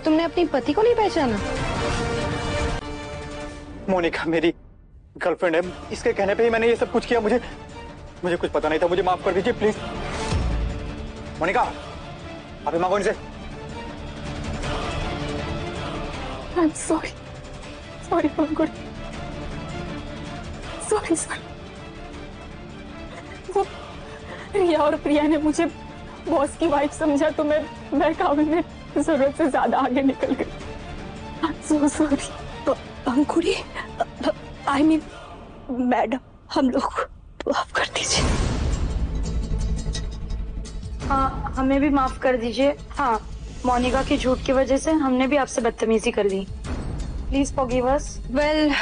तुमने अपनी पति को नहीं पहचाना? मोनिका मेरी गर्लफ्रेंड है, इसके कहने पे ही मैंने ये सब कुछ किया। मुझे कुछ पता नहीं था, मुझे माफ कर दीजिए प्लीज। मोनिका आप मांगो इनसे। I'm sorry, sorry Pankhuri, sorry। वो रिया और प्रिया ने मुझे बॉस की वाइफ समझा तो मैं काम में जरूरत से ज्यादा आगे निकल गई। I'm so sorry। Pankhuri I mean madam, हम लोग माफ कर दीजिए। हाँ हमें भी माफ कर दीजिए। हाँ मोनिका के झूठ की वजह से हमने भी आपसे बदतमीजी कर ली। Please forgive us. वेल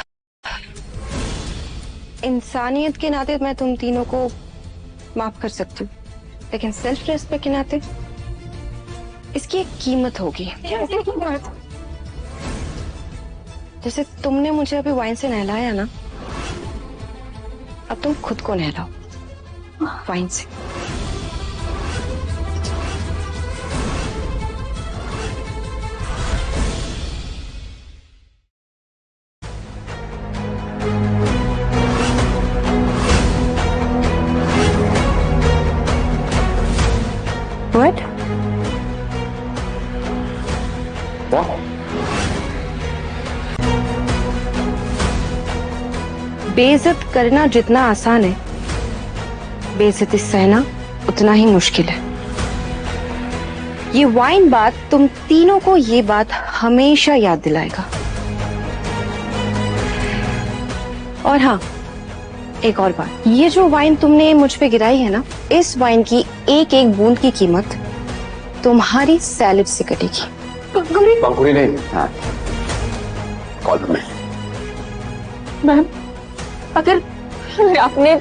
इंसानियत के नाते मैं तुम तीनों को माफ कर सकती हूँ, लेकिन सेल्फ रेस्पेक्ट के नाते इसकी एक कीमत होगी। जैसे तुमने मुझे अभी वाइन से नहलाया ना, अब तुम खुद को नहलाओ वाइन से। What? बेइज्जत करना जितना आसान है, बेइज्जती सहना उतना ही मुश्किल है। ये वाइन बात तुम तीनों को ये बात हमेशा याद दिलाएगा। और हाँ एक और बात, ये जो वाइन तुमने मुझ पे गिराई है ना, इस वाइन की एक एक बूंद की कीमत तुम्हारी सैलरी से कटेगी। पंखुड़ी नहीं, हाँ कॉल पर मैम, अगर आपने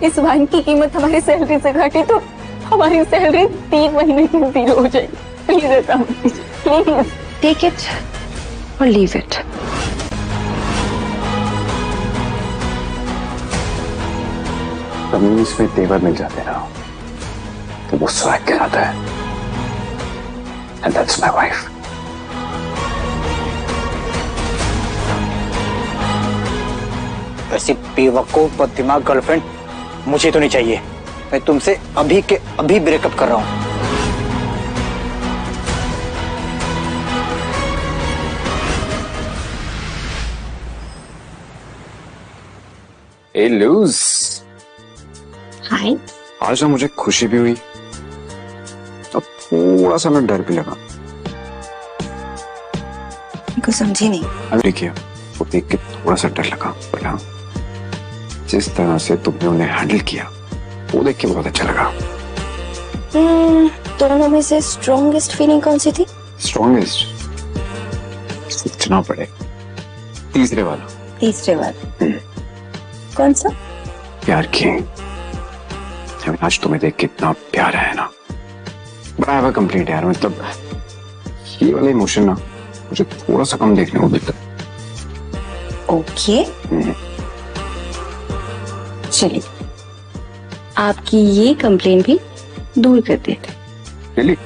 इस वाइन की कीमत हमारी सैलरी से घटी तो हमारी सैलरी 3 महीने की 0 हो जाएगी। प्लीज ऐसा मत कीजिए, प्लीज। टेक इट और लीव इट। तमीज में तेवर मिल जाते ना तो वो स्वैग कहलाता है। And that's my wife. वैसी बेवकूफ बददिमाग गर्लफ्रेंड मुझे तो नहीं चाहिए। मैं तुमसे अभी के अभी ब्रेकअप कर रहा हूं। Hey Luz, हाय। आज ना मुझे खुशी भी हुई और थोड़ा सा ना डर भी लगा। को समझी नहीं। अभी देखिए, वो देख के थोड़ा सा डर लगा, पर हाँ जिस तरह से तुमने उन्हें हैंडल किया वो देख के बहुत अच्छा लगा। दोनों में से स्ट्रॉन्गेस्ट फीलिंग कौन सी थी? स्ट्रॉन्गेस्ट सोचना पड़े। तीसरे वाला। तीसरे वाला कौन सा? प्यार की। आज तुम्हें देख के इतना प्यार है ना, but I have a complaint यार, मतलब ये वाला इमोशन ना मुझे थोड़ा सा कम देखने को मिलता है। ओके चलिए आपकी ये कंप्लेन भी दूर कर देते। रियली?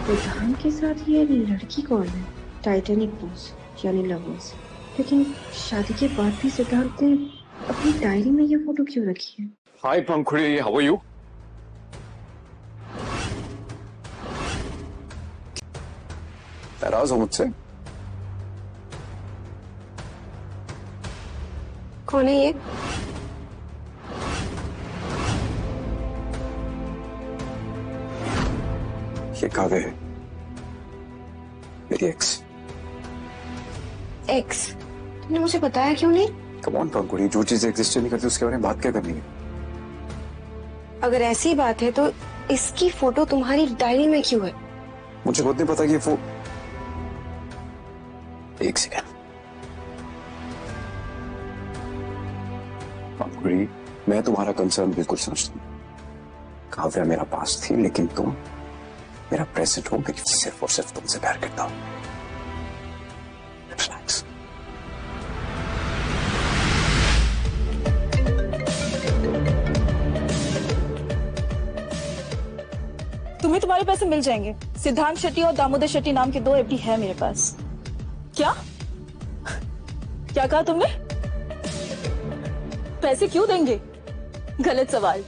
सिद्धांत के साथ ये लड़की कौन है? टाइटैनिक पोज यानी लवर्स। लेकिन शादी के बाद भी सिद्धांत ने अपनी डायरी में ये फोटो क्यों रखी है? हाय पंखुड़ी, हाउ आर यू? नाराज हो मुझसे? कौन है ये? ये काव्य है, मेरी एक्स। एक्स? तुमने मुझे बताया क्यों नहीं? कम ऑन पंखुड़ी, जो चीज एग्जिस्ट नहीं करती उसके बारे में बात क्या करनी है? अगर ऐसी बात है तो इसकी फोटो तुम्हारी डायरी में क्यों है? मुझे खुद नहीं पता कि वो। एक सेकंड पंखुड़ी, मैं तुम्हारा कंसर्न बिल्कुल समझता हूँ। काव्या मेरा पास थी, लेकिन तुम मेरा प्रेजेंट हो। मैं सिर्फ और सिर्फ तुमसे प्यार करता हूं। रिलैक्स। तुम्हें तुम्हारे पैसे मिल जाएंगे। सिद्धांत शेट्टी और दामोदर शेट्टी नाम के 2 एफडी है मेरे पास। क्या क्या कहा तुमने? पैसे क्यों देंगे? गलत सवाल।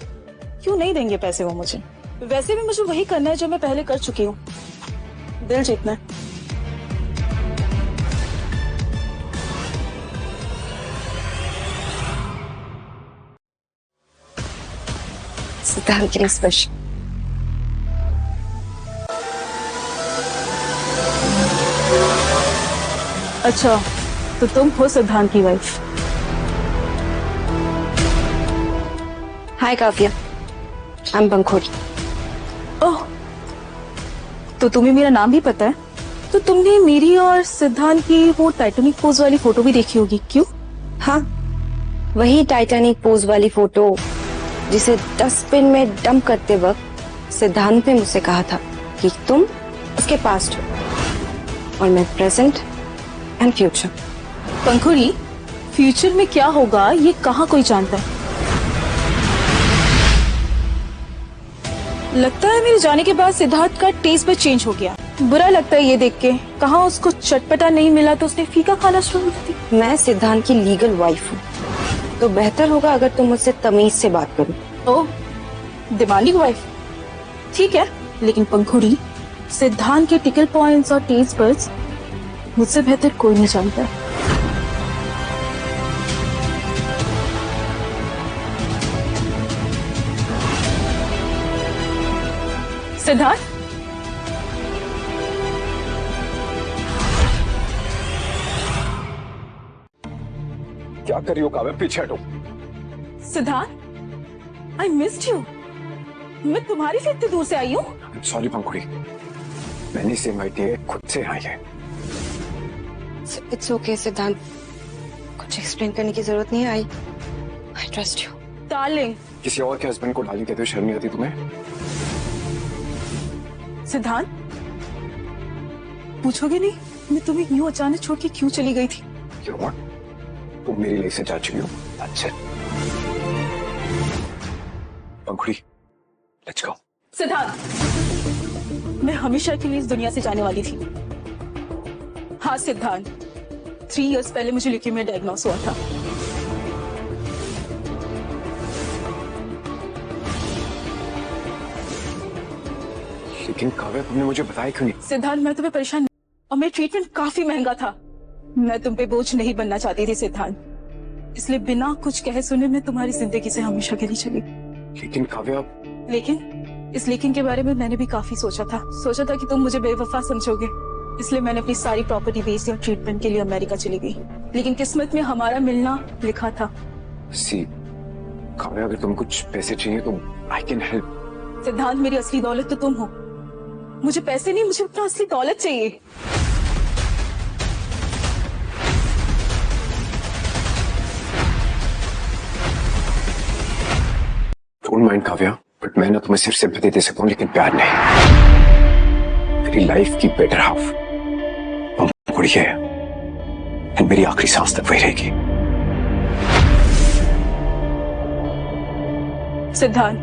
क्यों नहीं देंगे पैसे वो मुझे? वैसे भी मुझे वही करना है जो मैं पहले कर चुकी हूँ, दिल जीतना है। सिद्धांत के लिए स्पेशल। अच्छा, तो तुम हो सिद्धांत की wife? Hi Kavya, I am Pankhuri. Oh, तो तुम्हें मेरा नाम भी पता है? तो तुमने मेरी और सिद्धांत की वो टाइटैनिक पोज वाली फोटो भी देखी होगी, क्यों? हाँ, वही टाइटैनिक पोज वाली फोटो जिसे डस्टबिन में डंप करते वक्त सिद्धांत ने मुझसे कहा था कि तुम उसके पास्ट हो और मैं present and future. Pankhuri, future में क्या होगा ये कहाँ कोई जानता है? लगता है मेरे जाने के बाद सिद्धार्थ का टेस्ट बस चेंज हो गया। बुरा लगता है ये देख के। कहाँ उसको चटपटा नहीं मिला तो उसने फीका खाना शुरू कर दी। मैं सिद्धांत की लीगल वाइफ हूँ, तो बेहतर होगा अगर तुम मुझसे तमीज से बात करो। ओह, डिमांडिंग वाइफ? ठीक है, लेकिन पंखुड़ी, सिद्धांत के टिकल पॉइंट्स और टेस्ट बड्स मुझसे बेहतर कोई नहीं जानता है। सिद्धार्थ, क्या कर रही हो काव्या? पीछे हटो। Siddharth, I missed you. मैं तुम्हारी से इतनी दूर से आई हूँ। सॉरी पंखुड़ी, मैंने इसे इनवाइट किया, खुद से आई है। इट्स ओके सिद्धांत, कुछ एक्सप्लेन करने की जरूरत नहीं है। I trust you. डार्लिंग, किसी और के हस्बैंड को डार्लिंग कहते हुए शर्म नहीं आती तुम्हें? सिद्धांत, पूछोगे नहीं मैं तुम्हें यूं अचानक छोड़ के क्यों चली गई थी? You know what? तुम मेरी लाइफ से जा चुकी हो। अच्छा पंखुड़ी, लेट्स गो। सिद्धांत, मैं हमेशा के लिए इस दुनिया से जाने वाली थी। हाँ सिद्धांत, 3 इयर्स पहले मुझे ल्यूकेमिया डायग्नोस हुआ था। लेकिन काव्या, तुमने मुझे बताया क्यों नहीं? सिद्धांत, मैं तुम्हें परेशान नहीं, और मेरा ट्रीटमेंट काफी महंगा था। मैं तुम पे बोझ नहीं बनना चाहती थी सिद्धांत, इसलिए बिना कुछ कहे सुने मैं तुम्हारी जिंदगी से हमेशा के लिए चली। लेकिन काव्या, लेकिन के बारे में मैंने भी काफी सोचा था कि तुम मुझे बेवफा समझोगे, इसलिए मैंने अपनी सारी प्रॉपर्टी बेच दी और ट्रीटमेंट के लिए अमेरिका चली गई। लेकिन किस्मत में हमारा मिलना लिखा था। सी काव्या, अगर तुम्हें कुछ पैसे चाहिए तो आई कैन हेल्प। सिद्धांत, मेरी असली दौलत तो तुम हो। मुझे पैसे नहीं, मुझे अपना असली दौलत चाहिए। डोंट माइंड काव्या, बट मैं ना तुम्हें सिर्फ सिंपैथी दे सकता हूँ, लेकिन प्यार नहीं। मेरी लाइफ की बेटर हाफ पंखुड़ी है, एंड मेरी आखिरी सांस तक वही रहेगी। सिद्धांत,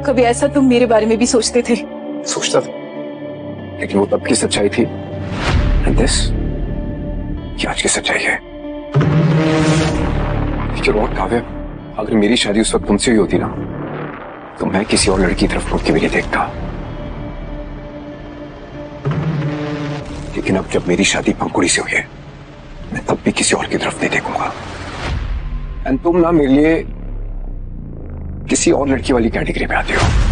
कभी ऐसा तुम मेरे बारे में भी सोचते थे? सोचता था, लेकिन वो तब की सच्चाई थी, एंड दिस ये आज की सच्चाई है। और काव्या, अगर मेरी शादी उस वक्त तुमसे ही होती ना, तो मैं किसी और लड़की की तरफ मुड़ के भी नहीं देखता। लेकिन अब जब मेरी शादी पंखुड़ी से हुई है, मैं तब भी किसी और की तरफ नहीं देखूंगा। एंड तुम ना मेरे लिए किसी और लड़की वाली कैटेगरी में आते हो।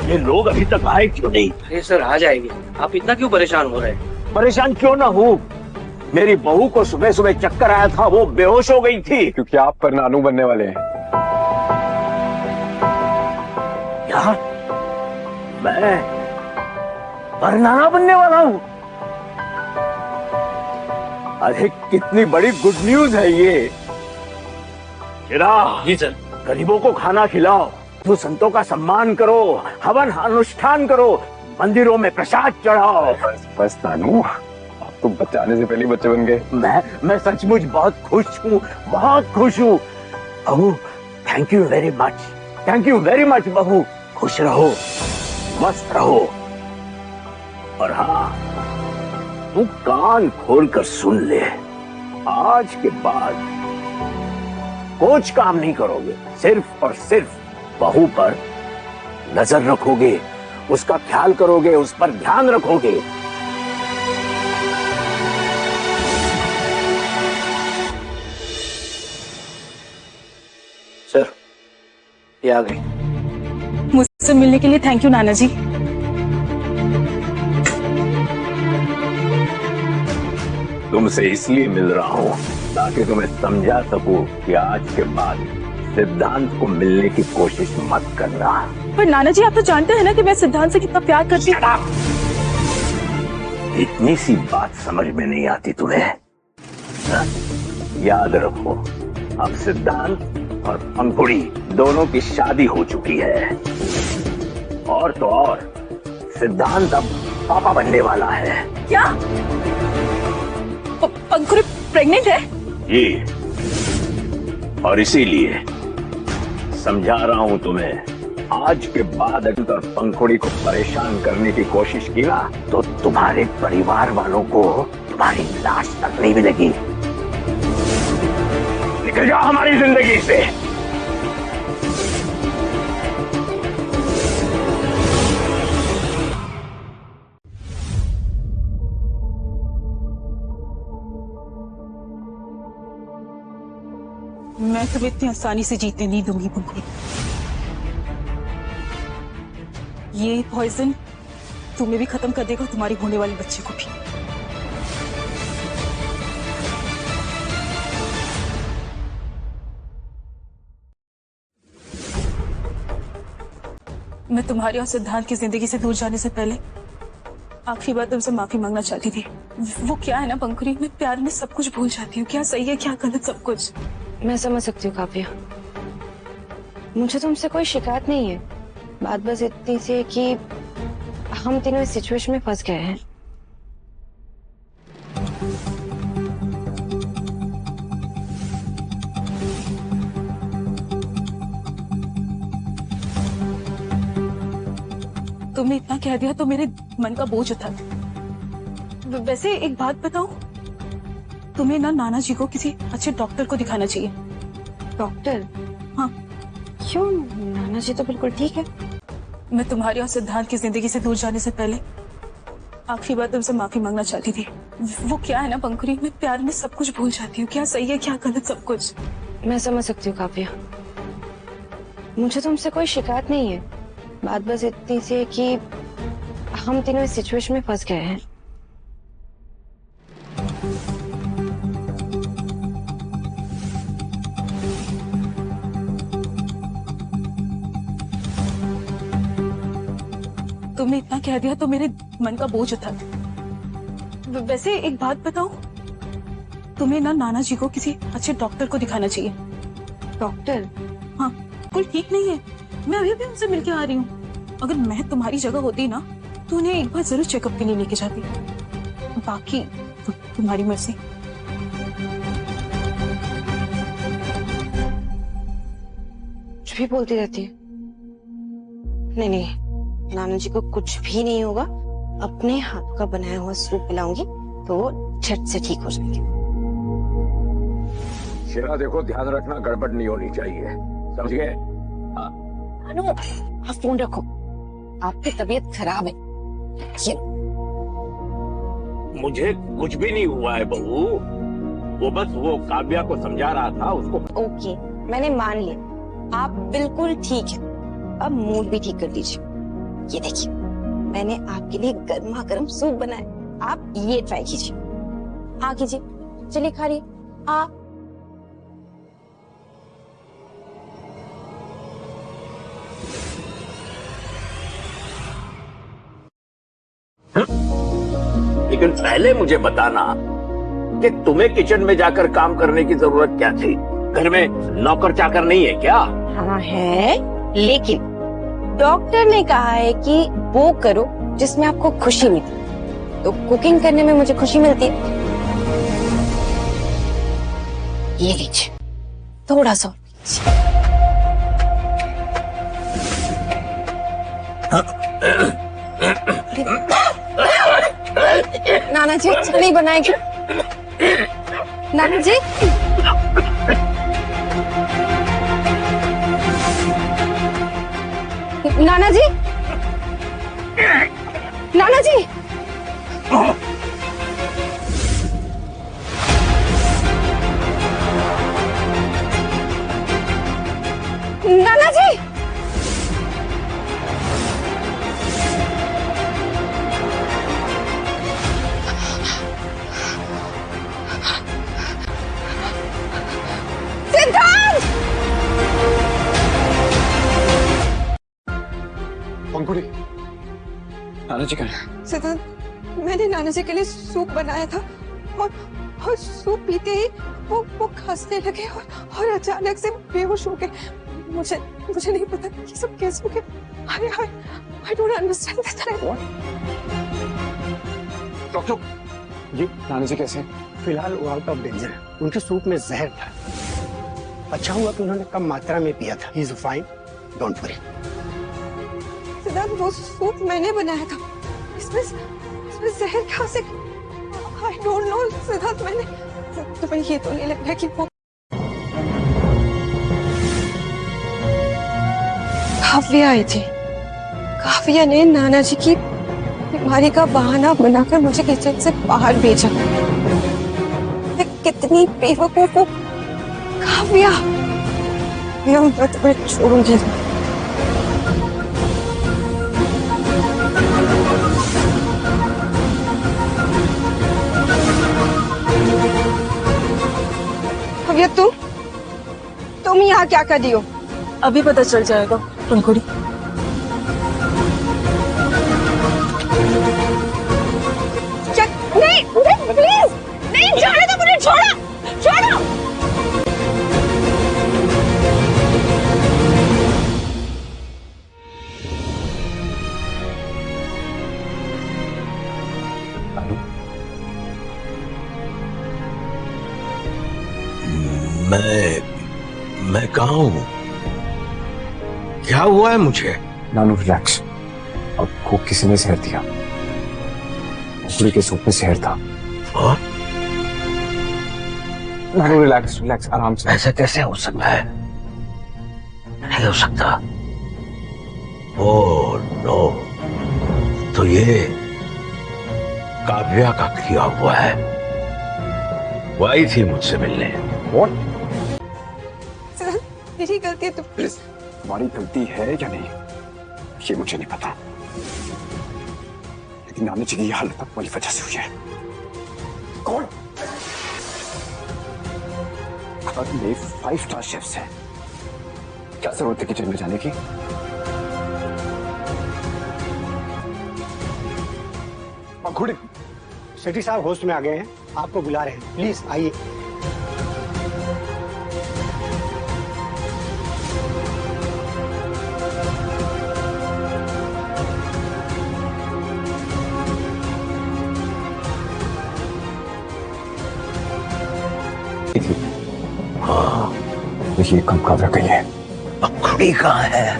ये लोग अभी तक आए क्यों नहीं? अरे सर, आ जाएंगे। आप इतना क्यों परेशान हो रहे हैं? परेशान क्यों ना हूँ, मेरी बहू को सुबह सुबह चक्कर आया था, वो बेहोश हो गई थी। क्योंकि आप पर नानू बनने वाले हैं। क्या? मैं परनाना बनने वाला हूँ? अरे कितनी बड़ी गुड न्यूज है ये। जी सर। गरीबों को खाना खिलाओ, तो संतों का सम्मान करो, हवन अनुष्ठान करो, मंदिरों में प्रसाद चढ़ाओ। बस नानू, आप तो बचाने से पहले बच्चे बन गए। मैं सचमुच बहुत खुश हूँ, बहुत खुश हूँ। बहू, thank you very much, thank you very much बहू। खुश रहो, मस्त रहो। और हाँ, तू कान खोलकर सुन ले, आज के बाद कुछ काम नहीं करोगे, सिर्फ और सिर्फ बहू पर नजर रखोगे, उसका ख्याल करोगे, उस पर ध्यान रखोगे। सर, ये आ गई। मुझसे मिलने के लिए थैंक यू नाना जी। तुमसे इसलिए मिल रहा हूँ ताकि तुम्हें समझा सकूं कि आज के बाद सिद्धांत को मिलने की कोशिश मत करना। पर नाना जी, आप तो जानते हैं ना कि मैं सिद्धांत से कितना प्यार करती हूँ। इतनी सी बात समझ में नहीं आती तुम्हें? हा? याद रखो, अब सिद्धांत और पंखुड़ी दोनों की शादी हो चुकी है, और तो और सिद्धांत अब पापा बनने वाला है। क्या? पंखुड़ी प्रेग्नेंट है? जी, और इसीलिए समझा रहा हूं तुम्हें, आज के बाद अगर पंखुड़ी को परेशान करने की कोशिश किया तो तुम्हारे परिवार वालों को तुम्हारी लाश तक नहीं मिलेगी। निकल जाओ हमारी जिंदगी से। मैं तुम्हें इतनी आसानी से जीतने नहीं दूंगी पंखुड़ी। ये पॉइजन तुम्हें भी खत्म कर देगा, तुम्हारे होने वाले बच्चे को भी। मैं तुम्हारे और सिद्धांत की जिंदगी से दूर जाने से पहले आखिरी बार तुमसे माफी मांगना चाहती थी। वो क्या है ना पंखुड़ी, मैं प्यार में सब कुछ भूल जाती हूँ, क्या सही है क्या गलत सब कुछ। मैं समझ सकती हूँ काव्या, मुझे तुमसे कोई शिकायत नहीं है। बात बस इतनी सी है कि हम तीनों इस सिचुएशन में फंस गए हैं। तुमने इतना कह दिया तो मेरे मन का बोझ उतर। वैसे एक बात बताऊं, तुम्हें ना नाना जी को किसी अच्छे डॉक्टर को दिखाना चाहिए। डॉक्टर? हाँ। क्यों? नाना जी तो बिल्कुल ठीक है। मैं तुम्हारी और सिद्धांत की जिंदगी से दूर जाने से पहले आखिरी बार तुमसे माफी मांगना चाहती थी। वो क्या है ना पंखुड़ी, मैं प्यार में सब कुछ भूल जाती हूँ, क्या सही है क्या गलत सब कुछ। मैं समझ सकती हूँ काव्या, मुझे तुमसे कोई शिकायत नहीं है। बात बस इतनी सी है कि हम तीनों इस सिचुएशन में फंस गए हैं। तुमने इतना कह दिया तो मेरे मन का बोझ उतर। वैसे एक बात बताऊं, तुम्हें ना नाना जी को किसी अच्छे डॉक्टर को दिखाना चाहिए। डॉक्टर? हाँ, कोई ठीक नहीं है। मैं अभी भी उनसे मिलके आ रही हूँ। अगर मैं तुम्हारी जगह होती ना तो उन्हें एक बार जरूर चेकअप के लिए लेके जाती। बाकी तुम्हारी मर्जी। कुछ भी बोलती रहती है। नहीं नहीं, नाना जी को कुछ भी नहीं होगा। अपने हाथ का बनाया हुआ सूप पिलाऊंगी तो झट से ठीक हो जाएंगे। शिरा देखो, ध्यान रखना गड़बड़ नहीं होनी चाहिए, समझ गए? अनु, आप फोन रखो, आपकी तबीयत खराब है। ये मुझे कुछ भी नहीं हुआ है बहू, वो बस वो काव्या को समझा रहा था उसको। ओके, मैंने मान लिया, आप बिल्कुल ठीक है। अब मूड भी ठीक कर दीजिए। ये देखिए, मैंने आपके लिए गर्मा गर्म सूप बनाया, आप ये ट्राई कीजिए। हाँ कीजिए, चलिए खा रही। हाँ लेकिन पहले मुझे बताना कि तुम्हें किचन में जाकर काम करने की जरूरत क्या थी? घर में नौकर चाकर नहीं है क्या? हाँ है, लेकिन डॉक्टर ने कहा है कि वो करो जिसमें आपको खुशी मिलती। तो कुकिंग करने में मुझे खुशी मिलती है। ये लीजिए, थोड़ा सा। नाना जी अच्छा नहीं बनाएगी। नाना जी, नाना जी, नाना जी, नाना जी, सिद्धांत! पंखुड़ी, नाना जी कहाँ? सिद्धांत, मैंने नाना जी के लिए सूप बनाया था और सूप पीते ही वो खांसने लगे और अचानक से बेहोश हो गए। मुझे नहीं पता ये सब कैसे हो गया। I don't understand this. Doctor, ये नाना जी कैसे? फिलहाल वो आउट ऑफ डेंजर है। उनके सूप में जहर था। अच्छा हुआ कि उन्होंने कम मात्रा में पिया था। He is fine, don't worry. सिद्धांत, वो सूप मैंने बनाया था, इसमें जहर कहाँ से? I don't know सिद्धांत, तुम्हें ये तो नहीं लग रहा कि वो काव्या आई थी? काव्या ने नाना जी की बीमारी का बहाना बनाकर मुझे किचन से बाहर भेजा। मैं कितनी बेवकूफ हूँ काव्या। मैं तुम्हें छोड़ूंगी। काव्या, तुम यहाँ क्या कर रही हो? अभी पता चल जाएगा पंखुड़ी। नहीं, प्लीज नहीं, जाने दो मुझे, छोड़ो, छोड़ो। मैं कहाँ हूँ? क्या हुआ है मुझे? नानू रिलैक्स, आपको किसी ने जहर दिया। पूरी के सूप में जहर था। और? नानू रिलैक्स, रिलैक्स, आराम से। ऐसा कैसे हो सकता है? नहीं हो सकता। ओह नो, तो ये काव्या का किया हुआ है। वो आई थी मुझसे मिलने। What? मेरी गलती है, तो प्लीज। तुम्हारी गलती है या नहीं ये मुझे नहीं पता, लेकिन नानी जी की ये हालत तुम्हारी वजह से हुई है। कौन? घर में 5 स्टार शेफ्स हैं, क्या जरूरत है किचन में जाने की? पंखुड़ी, सेठी साहब होस्ट में आ गए हैं, आपको बुला रहे हैं, प्लीज आइए। हाँ, ये कम काव्या का ही है। पंखुड़ी कहाँ है?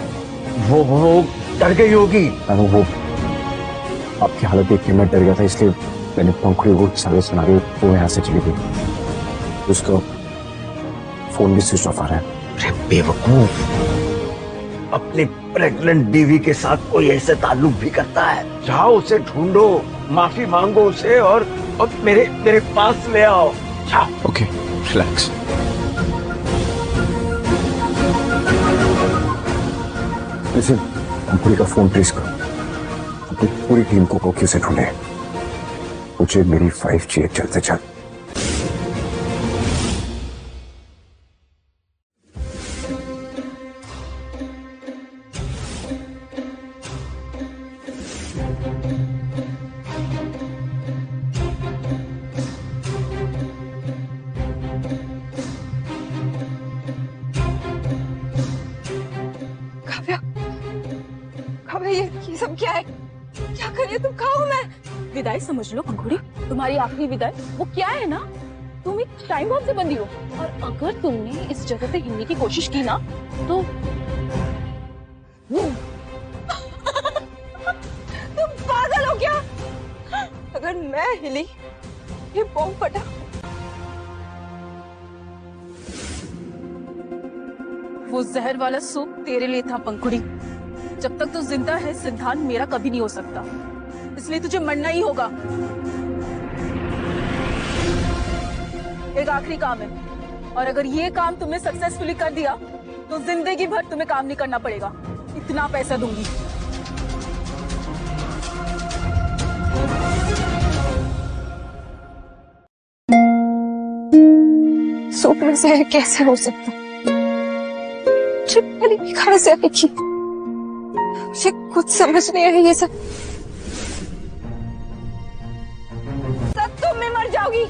वो डर गई होगी। वो आपकी हालत देख के मैं डर गया था, इसलिए मैंने पंखुड़ी को सारे सुना दी, वो यहाँ से चली गई। उसका फोन भी स्विच ऑफ आ रहा है। अरे बेवकूफ, अपनी प्रेग्नेंट बीवी के साथ कोई ऐसे ताल्लुक भी करता है? जाओ उसे ढूंढो, माफी मांगो उसे और मेरे पास ले आओ। जाओ। Okay, relax. लिसन, पंखुड़ी का फोन ट्रेस करो, अपनी पूरी टीम को कोकी से ढूंढे, मुझे मेरी 5G जल्द से जल्द। ये सब क्या है? क्या करिए तुम? खाओ मैं विदाई समझ लो पंखुड़ी, तुम्हारी आखिरी विदाई। वो क्या है ना, तुम एक टाइम बॉम्ब से बंधी हो, और अगर तुमने इस जगह से हिलने की कोशिश की ना तो तुम पागल हो क्या? अगर मैं हिली, ये बॉम्ब फटा। वो जहर वाला सूप तेरे लिए था पंखुड़ी। जब तक तू जिंदा है सिद्धांत मेरा कभी नहीं हो सकता, इसलिए तुझे मरना ही होगा। एक आखिरी काम है, और अगर ये काम तुमने सक्सेसफुली कर दिया तो जिंदगी भर तुम्हें काम नहीं करना पड़ेगा। इतना पैसा दूंगी। सूप में जहर कैसे हो सकता? चिपकली भी कहां से आएगी? मुझे कुछ समझ नहीं आया ये सब तुम में मर जाओगी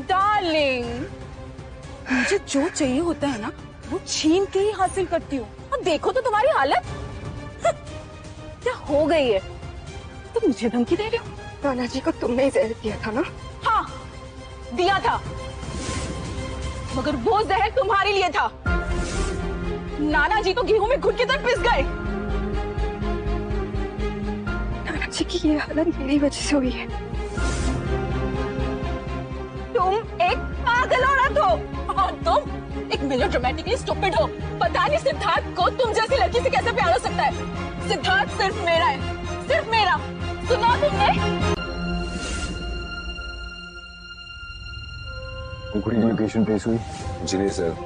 डार्लिंग। मुझे जो चाहिए होता है ना वो छीन के ही हासिल करती हूँ। अब देखो तो तुम्हारी हालत क्या हो गई है। तुम मुझे धमकी दे रही हो? नाना जी को तुमने जहर दिया था ना? हाँ दिया था, मगर वो जहर तुम्हारे लिए था। नाना जी तो गेहूं में घुट की तरह पिस गए। नाना जी की ये हालत मेरी वजह से हुई है। तुम एक पागल औरत हो और तुम एक मेलोड्रामेटिकली स्टूपिड हो। पता नहीं सिद्धार्थ को तुम जैसी लड़की से कैसे प्यार हो सकता है। सिद्धार्थ सिर्फ मेरा है, सिर्फ मेरा। सुना तुमने? पंखुड़ी की लोकेशन ट्रेस हुई? जी नहीं सर,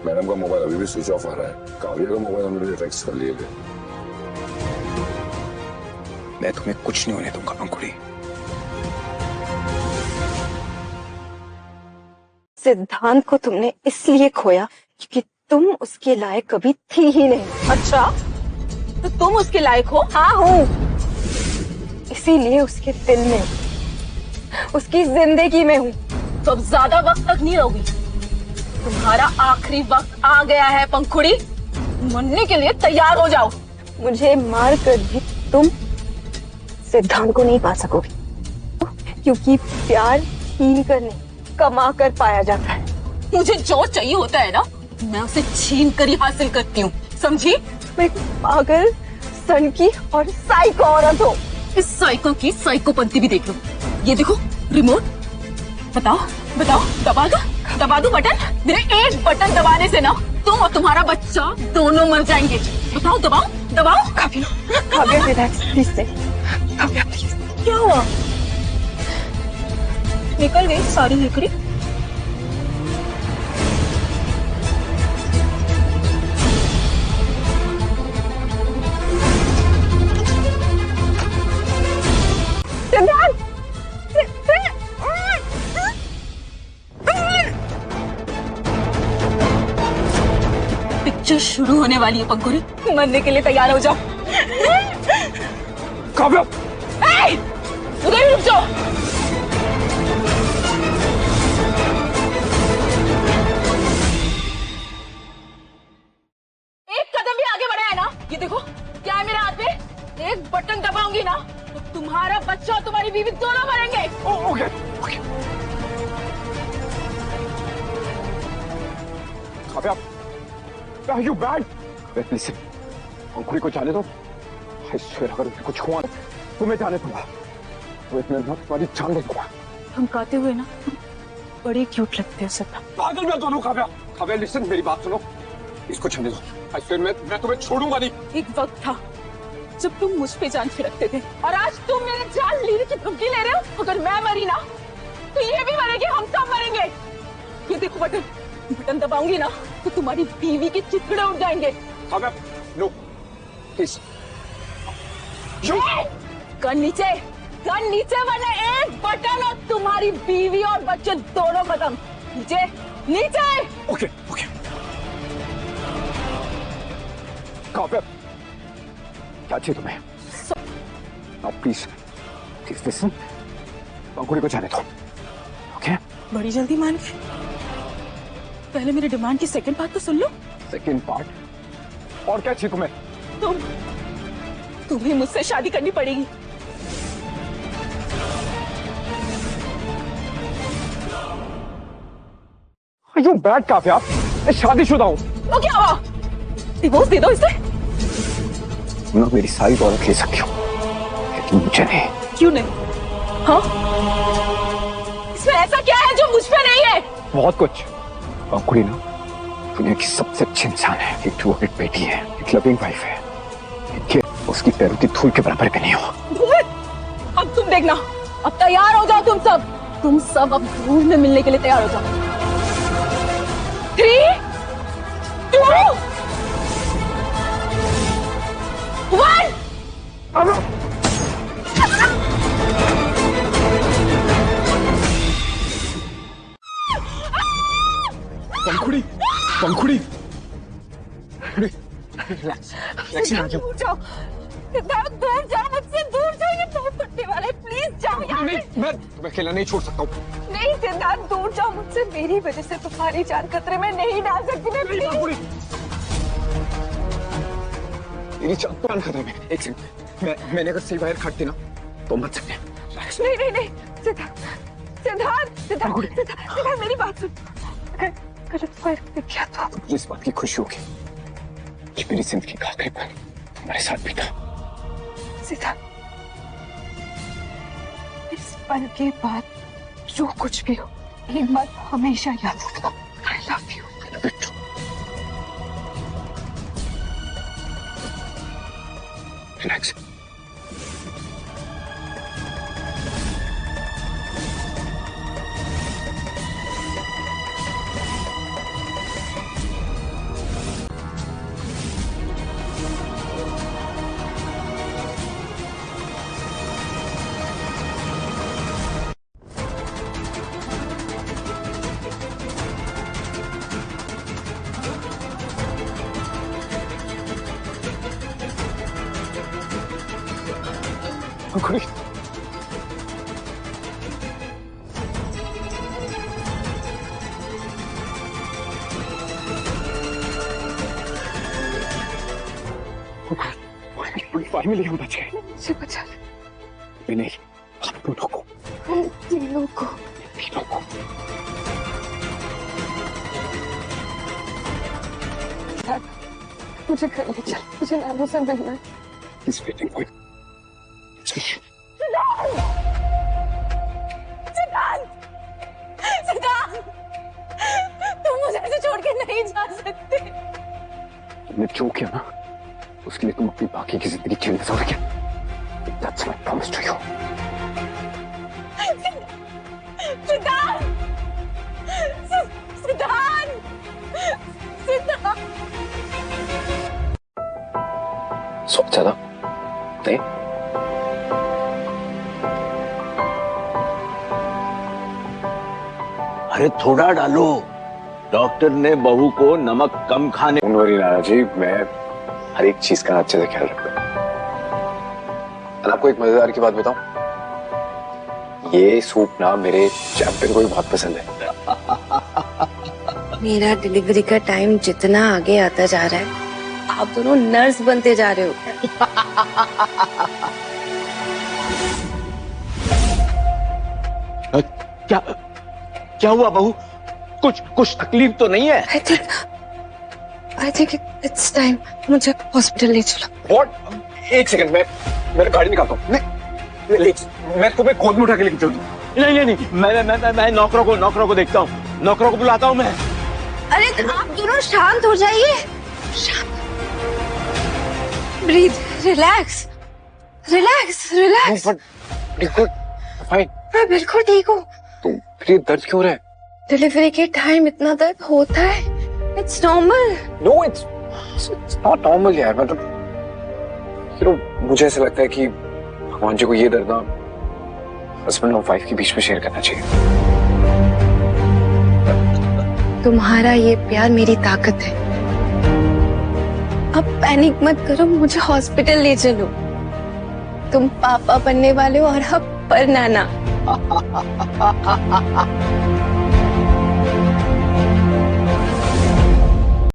मैडम का मोबाइल अभी भी स्विच ऑफ आ रहा है। काव्या का मोबाइल हमने डिटेक्ट कर लिए थे। मैं तुम्हें कुछ नहीं होने दूंगा पंखुड़ी। सिद्धांत को तुमने इसलिए खोया क्योंकि तुम उसके लायक कभी थी ही नहीं। अच्छा, तो तुम उसके लायक हो? हाँ हूँ, इसीलिए उसके दिल में, उसकी जिंदगी में हूँ। तो अब ज्यादा वक्त तक नहीं रहोगी। तुम्हारा आखिरी वक्त आ गया है पंखुड़ी, मरने के लिए तैयार हो जाओ। मुझे मार कर भी तुम सिद्धांत को नहीं पा सकोगी, क्योंकि प्यार छीन कर नहीं कमा कर पाया जाता है। मुझे जो चाहिए होता है ना, मैं उसे छीन कर ही हासिल करती हूँ, समझी? मैं पागल, सनकी और साइको औरत हूँ। इस साइको की साइकोपंती भी देख लो। ये देखो रिमोट, बताओ बताओ, दबा दो बटन। मेरे एक बटन दबाने से ना तुम और तुम्हारा बच्चा दोनों मर जाएंगे। बताओ दबाओ दबाओ। काव्या रिलैक्स प्लीज से। काव्या प्लीज। क्या हुआ? निकल गई सारी हिकड़ी। पिक्चर शुरू होने वाली है पंकुरी, मरने के लिए तैयार हो जाओ। काव्या, उधर ही रुक जाओ। एक कदम भी आगे बढ़ाया ना, ये देखो क्या है मेरे हाथ में, एक बटन दबाऊंगी ना तो तुम्हारा बच्चा और तुम्हारी बीवी दोनों मरेंगे। Okay. Kavya, are you bad? Listen, अंकुरी को जाने दो। I swear, अगर उसे कुछ हुआ तुम्हें जाने दूंगा तो एक मिनट में तुम्हारी जान ले दूंगा। हम गाते हुए ना बड़े क्यूट लगते हैं सिद्धार्थ। पागल मैं दोनों। काव्या, काव्या लिसन, मेरी बात सुनो, इसको जाने दो। I swear, मैं तुम्हें छोड़ूंगा नहीं। एक वक्त था जब तुम मुझ पे जान छिड़कते थे और आज तुम मेरी जान लेने की धमकी ले रहे हो। अगर मैं मरी ना तो ये भी मरेगी, हम सब मरेंगे। ये देखो बटन दबाऊंगी ना तो तुम्हारी बीवी के चिथड़े उड़ जाएंगे। No please. गन नीचे वरना एक बटन और तुम्हारी बीवी और बच्चे दोनों खत्म। नीचे। ओके। काव्या, क्या चाहिए तुम्हें? प्लीज लिसन, अंकुरी को जाने दो। ओके? बड़ी जल्दी मान गए। पहले मेरे डिमांड की सेकंड पार्ट तो सुन लो। Second part? और क्या चाहिए तुम्हें? तुम्हें मुझसे शादी करनी पड़ेगी। Are you bad, Kavya? मैं शादीशुदा हूँ। तो क्या हुआ? डिवोर्स दे दो इसे। तुम लोग मेरी सारी दौलत ले सकती हो, लेकिन मुझे नहीं। क्यों नहीं? हाँ? इसमें ऐसा क्या है जो मुझ पे नहीं है? बहुत कुछ। अंकुरी ना दुनिया की सबसे अच्छी इंसान है, एक डिवोटेड बेटी है, एक लविंग वाइफ है, उसकी पैरों की धूल के बराबर भी नहीं हो। अब तुम देखना, अब तैयार हो जाओ तुम सब अब धूल में मिलने के लिए तैयार हो जाओ। 3, 2, 1। पंखुड़ी, दूर जाओ मुझसे, दूर जाओ। ये बहुत फटने वाला है, प्लीज जाओ यहाँ से। मैं तुम्हें अकेला नहीं छोड़ सकता हूँ। नहीं सिद्धार्थ, दूर जाओ मुझसे। मेरी वजह से तुम्हारी जान खतरे में नहीं डाल सकती मैं, प्लीज। मेरी जान तो खतरे में। एक सेकंड, मैंने अगर सही वायर काट दी ना तो मत सकते। नहीं सिद्धार्थ, मेरी बात सुन। क्या था? मुझे इस बात की खुशी होगी कि मेरी जिंदगी का आखिरी पल तुम्हारे साथ बीता। सिद्धार्थ, इस पल के बाद जो कुछ भी हो, ये मत हमेशा याद रखना। I love you. रिलैक्स। अंकुरी, पूरी फैमिली हम बच गए। मुझे बचा ले। नहीं, हम दोनों को, हम तीनों को। मुझे घर ले चल, मुझे नानू से मिलना है। He's waiting for you. Siddharth, तुम मुझे ऐसे छोड़ के नहीं जा सकते। तुमने जो किया ना, वो उसके लिए तुम अपनी बाकी की जिंदगी झेलने जाओगे क्या? That's my promise to you. सिद्धांत, सिद्धांत, सिद्धांत। सो ज्यादा नहीं? अरे थोड़ा डालो, डॉक्टर ने बहू को नमक कम खाने। Don't worry नाना जी, मैं हर एक चीज का अच्छे से ख्याल रखता हूँ। और आपको एक मजेदार की बात बताऊं, ये सूप ना मेरे चैंपियन को भी बहुत पसंद है। मेरा डिलीवरी का टाइम जितना आगे आता जा रहा है, आप दोनों नर्स बनते जा रहे हो। क्या हुआ बहू? कुछ तकलीफ तो नहीं है? आई थिंक इट्स टाइम, मुझे हॉस्पिटल ले चलो। What? एक सेकंड, मैं गाड़ी निकालता हूँ। मैं तुम्हें गोद में उठा के लेके चलता हूँ। नहीं, मैं नौकरों को देखता हूँ, नौकरों को बुलाता हूँ मैं। अरे आप दोनों शांत हो जाइए, breathe, relax relax relax. Fine, मैं बिल्कुल ठीक हूँ। तुम फिर दर्द क्यों रहा है? डिलीवरी के टाइम इतना दर्द होता है, it's normal. No it's not normal यार। मतलब मुझे ऐसा लगता है कि भगवान जी को ये दर्द ना हस्बैंड और वाइफ के बीच में शेयर करना चाहिए। तुम्हारा ये प्यार मेरी ताकत है। अब पैनिक मत करो, मुझे हॉस्पिटल ले चलो। तुम पापा बनने वाले हो और अब पर नाना।